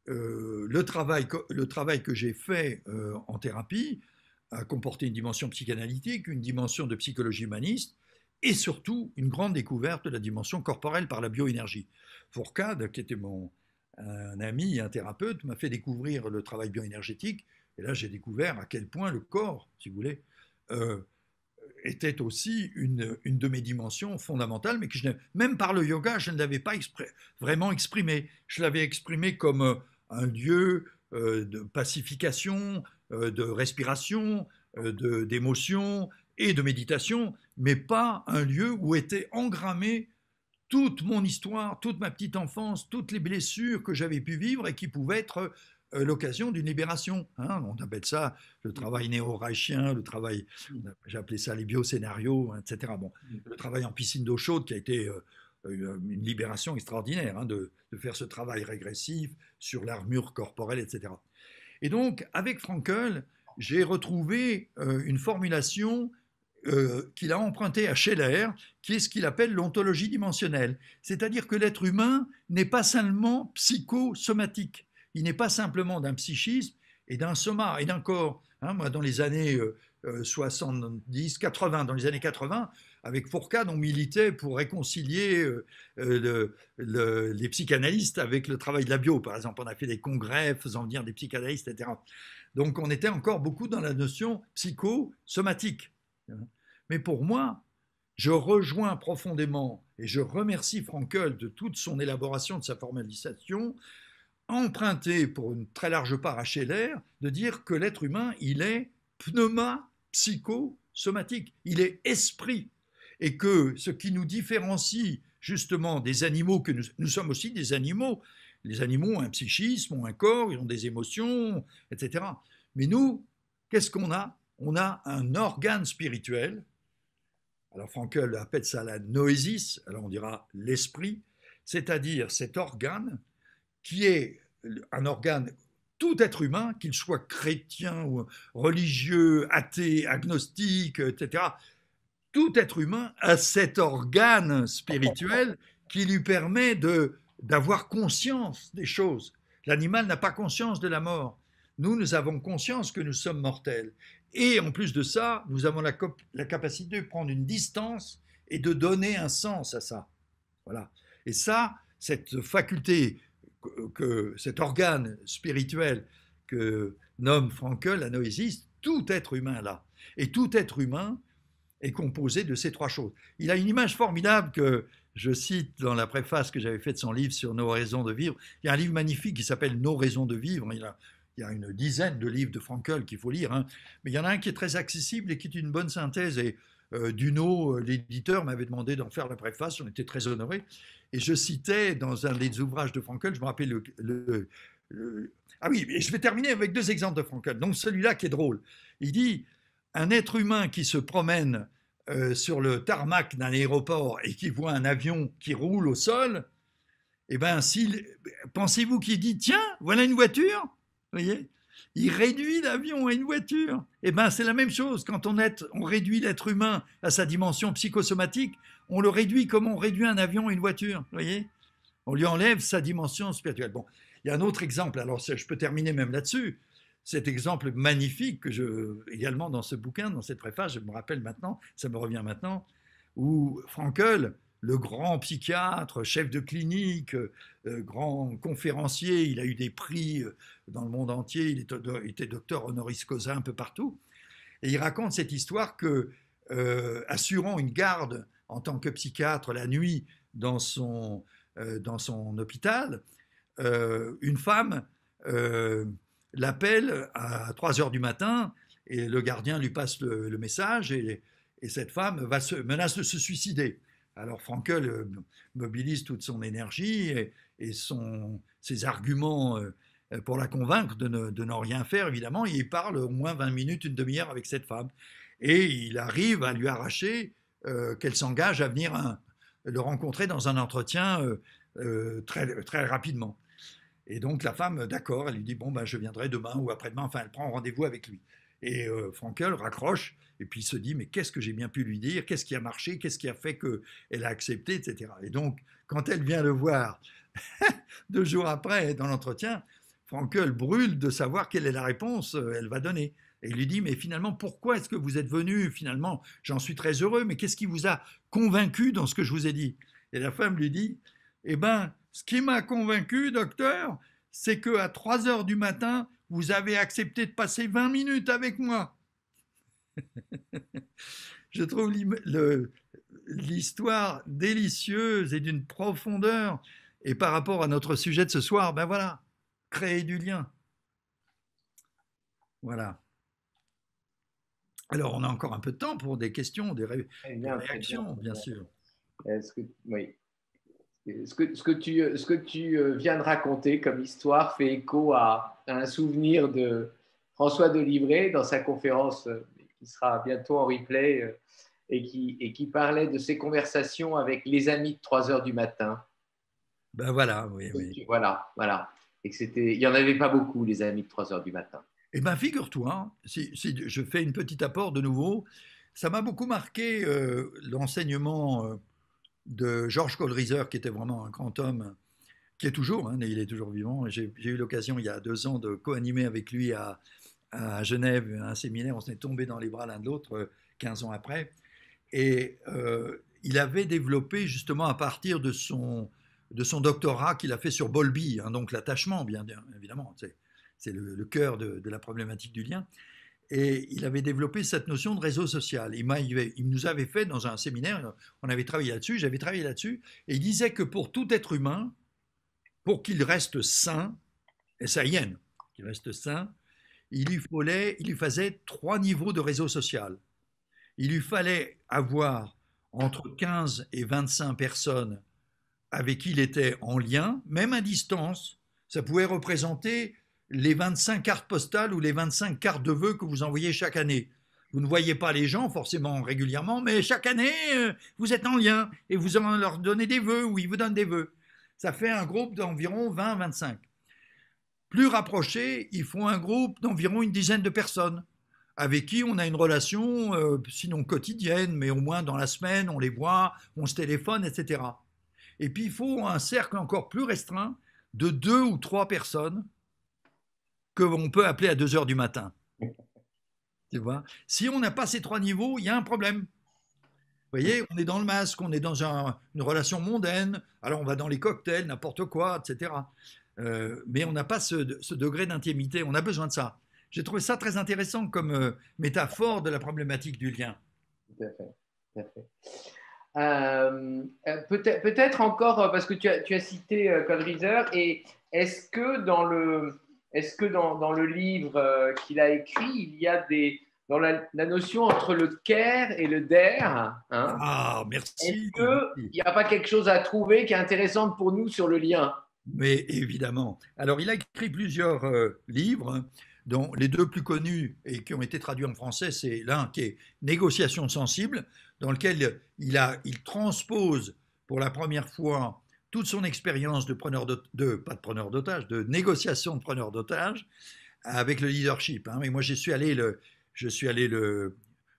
le travail que j'ai fait en thérapie a comporté une dimension psychanalytique, une dimension de psychologie humaniste, et surtout une grande découverte de la dimension corporelle par la bioénergie. Fourcade, qui était un ami, un thérapeute, m'a fait découvrir le travail bioénergétique, et là j'ai découvert à quel point le corps, si vous voulez, était aussi une de mes dimensions fondamentales, mais que même par le yoga, je ne l'avais pas vraiment exprimé. Je l'avais exprimé comme un lieu de pacification, de respiration, d'émotion et de méditation, mais pas un lieu où était engrammée toute mon histoire, toute ma petite enfance, toutes les blessures que j'avais pu vivre et qui pouvaient être l'occasion d'une libération. On appelle ça le travail néo-reichien, le travail, j'ai appelé ça les bioscénarios, etc. Bon, le travail en piscine d'eau chaude qui a été une libération extraordinaire, de faire ce travail régressif sur l'armure corporelle, etc. Et donc, avec Frankl, j'ai retrouvé une formulation qu'il a empruntée à Scheller, qui est ce qu'il appelle l'ontologie dimensionnelle. C'est-à-dire que l'être humain n'est pas seulement psychosomatique. Il n'est pas simplement d'un psychisme et d'un soma et d'un corps. Moi, dans les années 70, 80, dans les années 80, avec Fourcade, on militait pour réconcilier les psychanalystes avec le travail de la bio. Par exemple, on a fait des congrès faisant venir des psychanalystes, etc. Donc, on était encore beaucoup dans la notion psychosomatique. Mais pour moi, je rejoins profondément et je remercie Frankl de toute son élaboration, de sa formalisation, emprunté pour une très large part à Scheller, de dire que l'être humain, il est pneuma-psychosomatique, il est esprit, et que ce qui nous différencie justement des animaux, que nous sommes aussi des animaux. Les animaux ont un psychisme, ont un corps, ils ont des émotions, etc. Mais nous, qu'est-ce qu'on a? On a un organe spirituel. Alors Frankl appelle ça la noésis, alors on dira l'esprit, c'est-à-dire cet organe qui est un organe, tout être humain, qu'il soit chrétien ou religieux, athée, agnostique, etc., tout être humain a cet organe spirituel qui lui permet d'avoir conscience des choses. L'animal n'a pas conscience de la mort. Nous avons conscience que nous sommes mortels. Et en plus de ça, nous avons la capacité de prendre une distance et de donner un sens à ça. Voilà. Et ça, cette faculté, cet organe spirituel que nomme Frankl, la noésis, tout être humain là. Et tout être humain est composé de ces 3 choses. Il a une image formidable que je cite dans la préface que j'avais faite de son livre sur nos raisons de vivre. Il y a un livre magnifique qui s'appelle Nos raisons de vivre. Il y a une dizaine de livres de Frankl qu'il faut lire, mais il y en a un qui est très accessible et qui est une bonne synthèse. Et Duno, l'éditeur, m'avait demandé d'en faire la préface, on était très honorés. Et je citais dans un des ouvrages de Frankl, je me rappelle ah oui, et je vais terminer avec deux exemples de Frankel. Donc celui-là qui est drôle. Il dit, un être humain qui se promène sur le tarmac d'un aéroport et qui voit un avion qui roule au sol, eh ben, pensez-vous qu'il dit, tiens, voilà une voiture? Vous voyez? Il réduit l'avion à une voiture. Eh ben, c'est la même chose. Quand on réduit l'être humain à sa dimension psychosomatique, on le réduit comme on réduit un avion à une voiture. Vous voyez? On lui enlève sa dimension spirituelle. Bon, il y a un autre exemple. Alors, je peux terminer même là-dessus. Cet exemple magnifique également dans ce bouquin, dans cette préface, je me rappelle maintenant, ça me revient maintenant, où Frankl, le grand psychiatre, chef de clinique, grand conférencier, il a eu des prix dans le monde entier, il était docteur honoris causa un peu partout, et il raconte cette histoire que, assurant une garde en tant que psychiatre la nuit dans son hôpital, une femme l'appelle à 3 heures du matin et le gardien lui passe le message et cette femme menace de se suicider. Alors Frankl mobilise toute son énergie et ses arguments pour la convaincre de n'en rien faire, évidemment. Il parle au moins 20 minutes, une demi-heure avec cette femme. Et il arrive à lui arracher qu'elle s'engage à venir le rencontrer dans un entretien très, très rapidement. Et donc la femme, d'accord, elle lui dit, bon, ben, je viendrai demain ou après-demain, enfin, elle prend rendez-vous avec lui. Et Frankl raccroche, et puis il se dit, mais qu'est-ce que j'ai bien pu lui dire? Qu'est-ce qui a marché? Qu'est-ce qui a fait qu'elle a accepté, etc. Et donc, quand elle vient le voir 2 jours après, dans l'entretien, Frankl brûle de savoir quelle est la réponse elle va donner. Et il lui dit, mais finalement, pourquoi est-ce que vous êtes venu? Finalement, j'en suis très heureux, mais qu'est-ce qui vous a convaincu dans ce que je vous ai dit? Et la femme lui dit, eh bien, ce qui m'a convaincu, docteur, c'est qu'à 3 heures du matin, vous avez accepté de passer 20 minutes avec moi. Je trouve l'histoire délicieuse et d'une profondeur. Et par rapport à notre sujet de ce soir, ben voilà, créer du lien. Voilà. Alors, on a encore un peu de temps pour des questions, des réactions, bien sûr. Oui. Ce que tu viens de raconter comme histoire fait écho à un souvenir de François Delibéré dans sa conférence qui sera bientôt en replay et qui parlait de ses conversations avec les amis de 3 heures du matin. Ben voilà, oui. Voilà. Et il n'y en avait pas beaucoup, les amis de 3 heures du matin. Eh bien, figure-toi, si je fais une petite apport de nouveau, ça m'a beaucoup marqué l'enseignement de Georges Kohlreiser, qui était vraiment un grand homme, qui est toujours, hein, il est toujours vivant. J'ai eu l'occasion, il y a 2 ans, de co-animer avec lui à Genève un séminaire. On s'est tombé dans les bras l'un de l'autre 15 ans après. Et il avait développé, justement, à partir de son doctorat qu'il a fait sur Bowlby, hein, donc l'attachement, bien évidemment, c'est le cœur de la problématique du lien. Et il avait développé cette notion de réseau social. Il nous avait fait dans un séminaire, on avait travaillé là-dessus, j'avais travaillé là-dessus, et il disait que pour tout être humain, pour qu'il reste sain, et ça y est, qu'il reste sain, il lui faisait 3 niveaux de réseau social. Il lui fallait avoir entre 15 et 25 personnes avec qui il était en lien, même à distance. Ça pouvait représenter les 25 cartes postales ou les 25 cartes de vœux que vous envoyez chaque année. Vous ne voyez pas les gens forcément régulièrement, mais chaque année, vous êtes en lien et vous leur donnez des vœux ou ils vous donnent des vœux. Ça fait un groupe d'environ 20-25. Plus rapproché, il faut un groupe d'environ une dizaine de personnes avec qui on a une relation, sinon quotidienne, mais au moins dans la semaine, on les voit, on se téléphone, etc. Et puis il faut un cercle encore plus restreint de 2 ou 3 personnes que l'on peut appeler à 2 heures du matin. Tu vois? Si on n'a pas ces 3 niveaux, il y a un problème. Vous voyez, on est dans le masque, on est dans une relation mondaine, alors on va dans les cocktails, n'importe quoi, etc. Mais on n'a pas ce degré d'intimité, on a besoin de ça. J'ai trouvé ça très intéressant comme métaphore de la problématique du lien. Tout à fait. Peut-être encore, parce que tu as cité Kohlreiser, et est-ce que dans le livre qu'il a écrit, il y a dans la notion entre le care et le dare, hein, ah, merci. Est-ce qu'il n'y a pas quelque chose à trouver qui est intéressant pour nous sur le lien? Mais évidemment. Alors, il a écrit plusieurs livres, hein, dont les deux plus connus et qui ont été traduits en français, c'est l'un qui est Négociation sensible, dans lequel il transpose pour la première fois toute son expérience pas de preneur d'otage, de négociation de preneur d'otage avec le leadership, hein. Et moi, je suis allé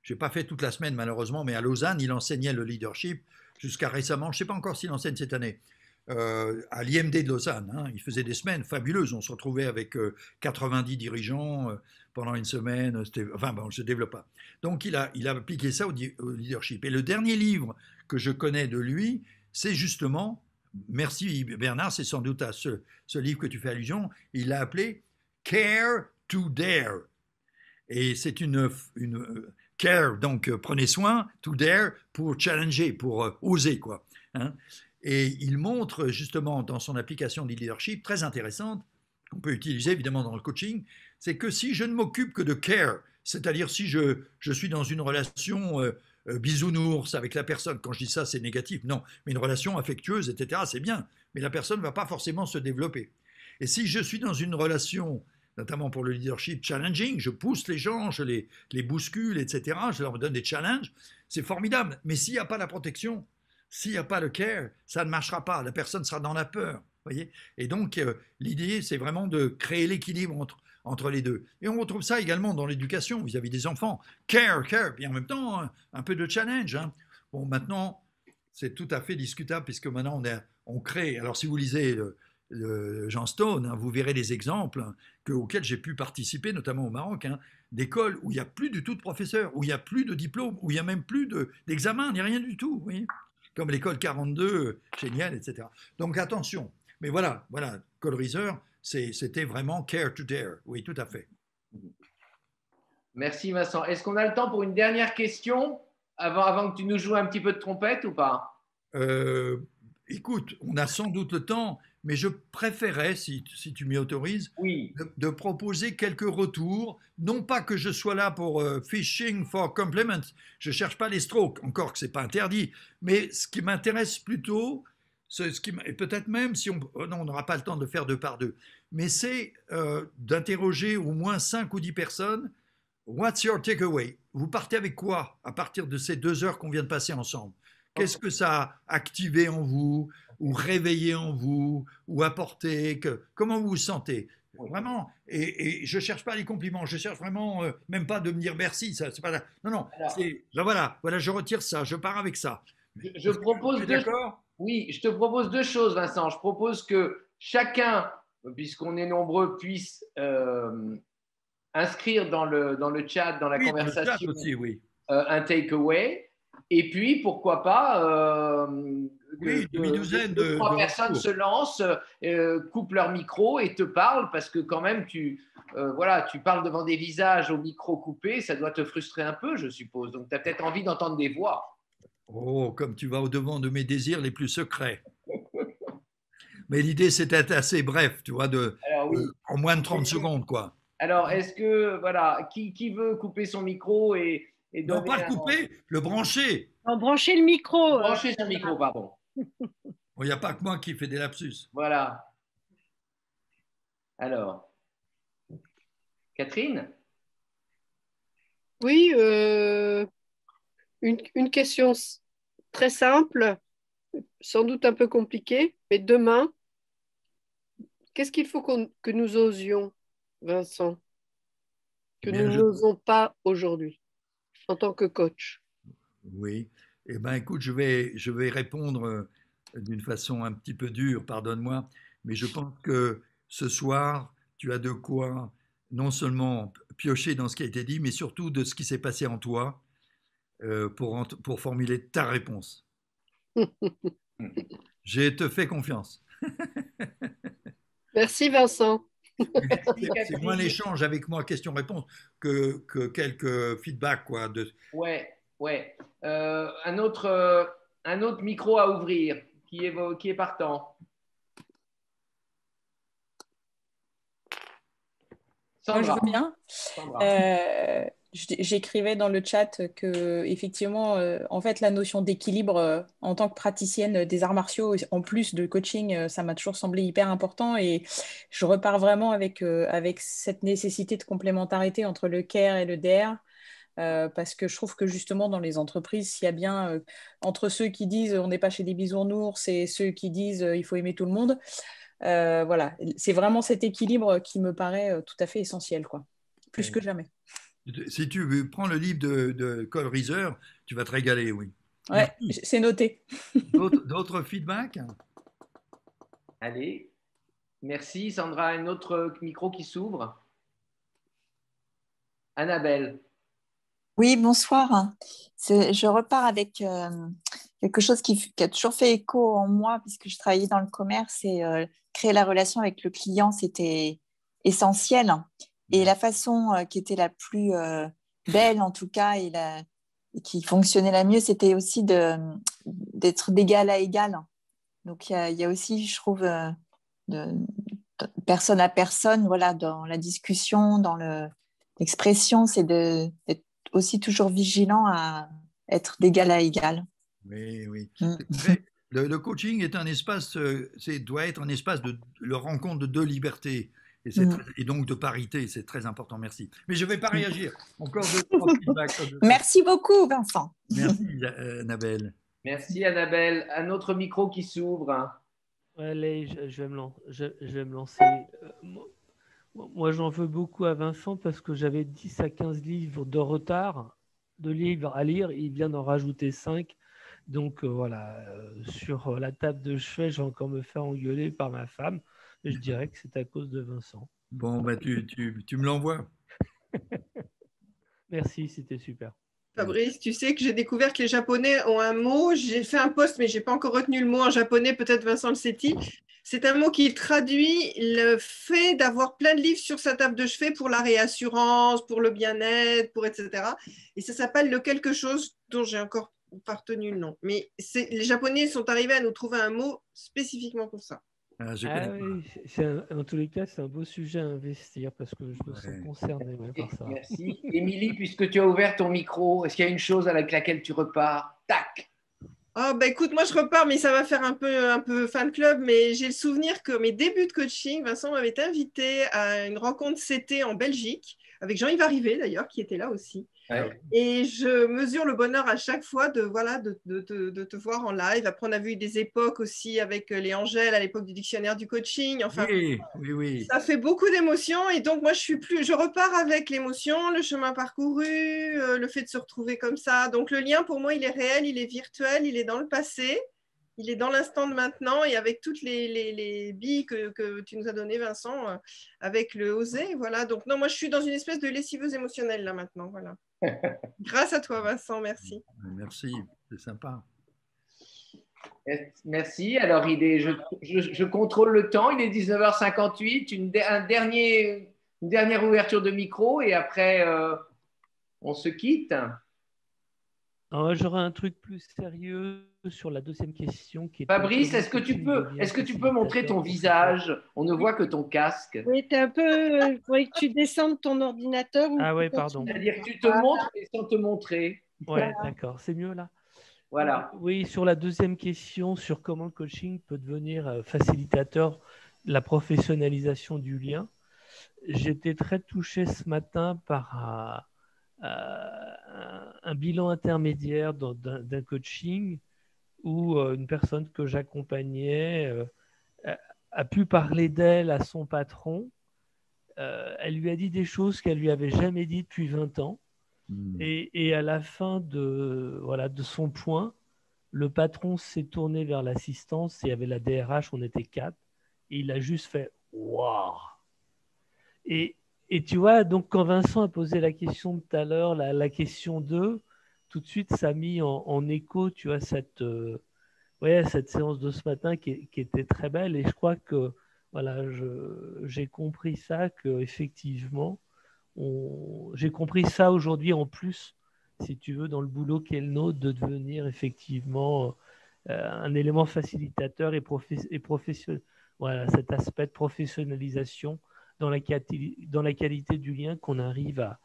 j'ai pas fait toute la semaine malheureusement, mais à Lausanne, il enseignait le leadership jusqu'à récemment. Je ne sais pas encore s'il enseigne cette année. À l'IMD de Lausanne, hein. Il faisait des semaines fabuleuses. On se retrouvait avec 90 dirigeants pendant une semaine. Enfin bon, je ne développe pas. Donc il a appliqué ça au leadership. Et le dernier livre que je connais de lui, c'est justement, merci Bernard, c'est sans doute à ce livre que tu fais allusion, il l'a appelé Care to Dare. Et c'est une care, donc prenez soin, to dare, pour challenger, pour oser, quoi, hein. Et il montre justement dans son application de leadership, très intéressante, qu'on peut utiliser évidemment dans le coaching, c'est que si je ne m'occupe que de care, c'est-à-dire si je suis dans une relation bisounours avec la personne, quand je dis ça c'est négatif, non, mais une relation affectueuse, etc., c'est bien, mais la personne ne va pas forcément se développer. Et si je suis dans une relation notamment pour le leadership challenging, je pousse les gens, je les bouscule, etc., je leur donne des challenges, c'est formidable. Mais s'il n'y a pas la protection, s'il n'y a pas le care, ça ne marchera pas, la personne sera dans la peur, voyez. Et donc, l'idée, c'est vraiment de créer l'équilibre entre les deux. Et on retrouve ça également dans l'éducation vis-à-vis des enfants. Care, puis en même temps, un peu de challenge, hein. Bon, maintenant, c'est tout à fait discutable puisque maintenant on crée. Alors, si vous lisez Jean Stone, hein, vous verrez des exemples, hein, auxquels j'ai pu participer, notamment au Maroc, hein, d'écoles où il n'y a plus du tout de professeurs, où il n'y a plus de diplôme, où il n'y a même plus d'examen, ni rien du tout, oui. Comme l'école 42, génial, etc. Donc attention. Mais voilà, Colorizer, c'était vraiment care to dare. Oui, tout à fait. Merci Vincent. Est-ce qu'on a le temps pour une dernière question avant que tu nous joues un petit peu de trompette ou pas? Euh, Écoute, on a sans doute le temps, mais je préférais, si tu m'y autorises, Oui. de proposer quelques retours. Non pas que je sois là pour fishing for compliments, je ne cherche pas les strokes, encore que ce n'est pas interdit, mais ce qui m'intéresse plutôt, et peut-être même si non, on n'aura pas le temps de le faire deux par deux, mais c'est d'interroger au moins 5 ou 10 personnes. What's your takeaway? Vous partez avec quoi à partir de ces 2 heures qu'on vient de passer ensemble? Qu'est-ce que ça a activé en vous, ou réveillé en vous, ou apporté comment vous vous sentez? Vraiment, et je ne cherche pas les compliments, je cherche vraiment, même pas de me dire merci, ça, c'est pas là. Non, non, Alors, ben voilà, je retire ça, je pars avec ça. je Tu propose es d'accord? oui, je te propose deux choses, Vincent. Je propose que chacun, puisqu'on est nombreux, puisse inscrire dans le chat, dans la Oui, dans le chat conversation, aussi, oui. un takeaway. Et puis, pourquoi pas Oui, demi-douzaine deux, trois de personnes retours. se lancent, coupent leur micro et te parlent parce que quand même, voilà, tu parles devant des visages au micro coupé, ça doit te frustrer un peu, je suppose. Donc, tu as peut-être envie d'entendre des voix. Oh, comme tu vas au-devant de mes désirs les plus secrets. Mais l'idée, c'était assez bref, tu vois, Alors oui. en moins de 30 secondes, quoi. Alors, est-ce que, voilà, qui veut couper son micro et Non, donner pas le un... couper, le brancher. Branchez le micro. Brancher son micro, pardon. Il n'y a pas que moi qui fais des lapsus. Voilà. Alors, Catherine? Oui, une question très simple, sans doute un peu compliquée, mais demain, qu'est-ce qu'il faut que nous osions, Vincent, Eh que bien, nous n'osons pas aujourd'hui en tant que coach? oui. Eh bien, écoute, je vais répondre d'une façon un petit peu dure, pardonne-moi, mais je pense que ce soir, tu as de quoi non seulement piocher dans ce qui a été dit, mais surtout de ce qui s'est passé en toi pour formuler ta réponse. Je te fais confiance. Merci, Vincent. C'est moins l'échange avec moi, question-réponse, que quelques feedbacks, quoi. Ouais, ouais. Un autre micro à ouvrir qui est partant. Moi, je Sandra. veux bien. Sandra. j'écrivais dans le chat que effectivement, en fait, la notion d'équilibre en tant que praticienne des arts martiaux, en plus de coaching, ça m'a toujours semblé hyper important. Et je repars vraiment avec cette nécessité de complémentarité entre le care et le DR. Parce que je trouve que justement dans les entreprises, s'il y a bien entre ceux qui disent on n'est pas chez des bisounours et ceux qui disent il faut aimer tout le monde, voilà, c'est vraiment cet équilibre qui me paraît tout à fait essentiel, quoi, plus que jamais. Si tu prends le livre de Cole Reiser, tu vas te régaler, oui. Ouais, Merci. c'est noté. D'autres feedbacks? Allez, merci Sandra. Un autre micro qui s'ouvre. Annabelle. Oui, bonsoir. Je repars avec quelque chose qui a toujours fait écho en moi, puisque je travaillais dans le commerce et créer la relation avec le client, c'était essentiel. Et la façon qui était la plus belle, en tout cas, et qui fonctionnait la mieux, c'était aussi d'être d'égal à égal. Donc, il y a aussi, je trouve, de personne à personne, voilà, dans la discussion, dans l'expression, c'est d'être aussi toujours vigilant à être d'égal à égal. Oui, oui. Mm. Le coaching est un espace, doit être un espace de rencontre de deux libertés et donc de parité. C'est très important. Merci. Mais je ne vais pas réagir. Encore deux, trois feedbacks. Merci beaucoup, Vincent. Merci, Annabelle. Merci Annabelle. Un autre micro qui s'ouvre. Allez, je vais me lancer. Moi, j'en veux beaucoup à Vincent parce que j'avais 10 à 15 livres de retard, de livres à lire. Il vient d'en rajouter 5. Donc voilà, sur la table de chevet, je vais encore me faire engueuler par ma femme. Et je dirais que c'est à cause de Vincent. Bon, bah, tu me l'envoies. Merci, c'était super. Fabrice, tu sais que j'ai découvert que les Japonais ont un mot. J'ai fait un post, mais je n'ai pas encore retenu le mot en japonais. Peut-être Vincent le sait-il. C'est un mot qui traduit le fait d'avoir plein de livres sur sa table de chevet pour la réassurance, pour le bien-être, pour etc. Et ça s'appelle le quelque chose dont j'ai encore pas retenu le nom. Mais les Japonais sont arrivés à nous trouver un mot spécifiquement pour ça. Oui, en tous les cas, c'est un beau sujet à investir parce que je me sens concerné par ça. Merci. Émilie, puisque tu as ouvert ton micro, est-ce qu'il y a une chose avec laquelle tu repars? Tac. Oh, bah écoute, moi je repars, mais ça va faire un peu fan club, mais j'ai le souvenir que mes débuts de coaching, Vincent m'avait invité à une rencontre CT en Belgique, avec Jean-Yves Arrivé d'ailleurs, qui était là aussi. Ouais. Et je mesure le bonheur à chaque fois de te voir en live. Après, on a vu des époques aussi avec les Angèles à l'époque du dictionnaire du coaching. Enfin, oui. Ça fait beaucoup d'émotions. Et donc, moi, je repars avec l'émotion, le chemin parcouru, le fait de se retrouver comme ça. Donc, le lien, pour moi, il est réel, il est virtuel, il est dans le passé, il est dans l'instant de maintenant. Et avec toutes les billes que tu nous as données, Vincent, avec le oser. Voilà. Donc, non, moi, je suis dans une espèce de lessiveuse émotionnelle là maintenant. Voilà. Grâce à toi, Vincent, merci. Merci, c'est sympa. Merci. Alors, je contrôle le temps. Il est 19h58. Une dernière ouverture de micro et après, on se quitte. J'aurais un truc plus sérieux sur la deuxième question. Fabrice, est-ce que tu peux montrer ton visage? On ne voit que ton casque. Oui, t'es un peu. Il faudrait que tu descendes ton ordinateur. Ah oui, pardon. C'est-à-dire que tu te montres et sans te montrer. Ouais, d'accord. C'est mieux là. Voilà. Oui, sur la deuxième question, sur comment le coaching peut devenir facilitateur de la professionnalisation du lien, j'étais très touché ce matin par un bilan intermédiaire d'un coaching où une personne que j'accompagnais a pu parler d'elle à son patron. Elle lui a dit des choses qu'elle lui avait jamais dit depuis 20 ans. Et à la fin de son point, le patron s'est tourné vers l'assistance, il y avait la DRH, on était 4, et il a juste fait « Waouh !» Et tu vois, donc quand Vincent a posé la question tout à l'heure, la question 2, tout de suite, ça a mis en écho, tu vois, cette séance de ce matin qui était très belle. Et je crois que voilà, j'ai compris ça, qu'effectivement, j'ai compris ça aujourd'hui en plus, si tu veux, dans le boulot qu'est le nôtre, de devenir effectivement un élément facilitateur et professionnel. Voilà, cet aspect de professionnalisation dans la qualité du lien qu'on arrive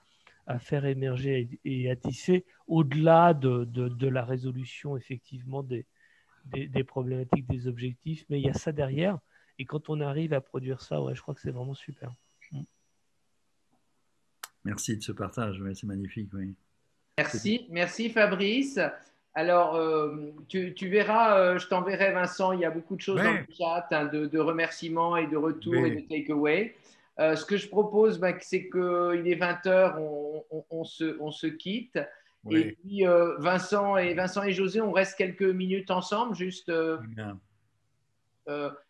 à faire émerger et à tisser au-delà de la résolution effectivement des problématiques, des objectifs. Mais il y a ça derrière. Et quand on arrive à produire ça, ouais, je crois que c'est vraiment super. Merci de ce partage, ouais, c'est magnifique. Oui. Merci Fabrice. Alors, tu verras, je t'enverrai Vincent, il y a beaucoup de choses dans le chat, hein, de remerciements et de retours et de take-away. Ce que je propose, c'est qu'il est 20h, on se quitte. Oui. Et puis Vincent et José, on reste quelques minutes ensemble, juste.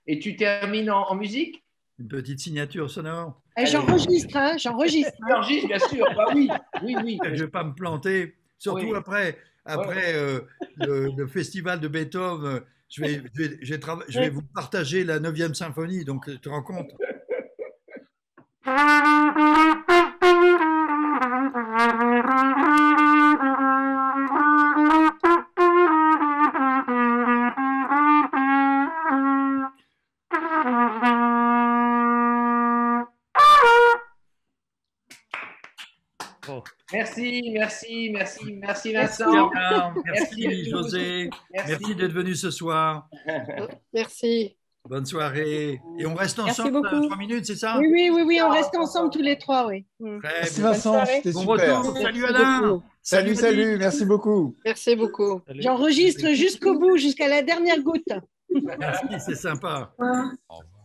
Et tu termines en musique? Une petite signature sonore. J'enregistre, hein, j'enregistre. J'enregistre, bien sûr. Bah oui. Je ne vais pas me planter, surtout après le festival de Beethoven. Je vais vous partager la 9e symphonie, donc tu te rends compte. Merci Vincent. Merci José. Merci d'être venu ce soir. Merci. Bonne soirée. Et on reste ensemble 3 minutes, c'est ça? Oui, on reste ensemble tous les 3, oui. Merci Vincent, c'était bon super. Retour. Salut Alain. Salut, merci beaucoup. Merci beaucoup. J'enregistre jusqu'au bout, jusqu'à la dernière goutte. Merci, c'est sympa. Au revoir.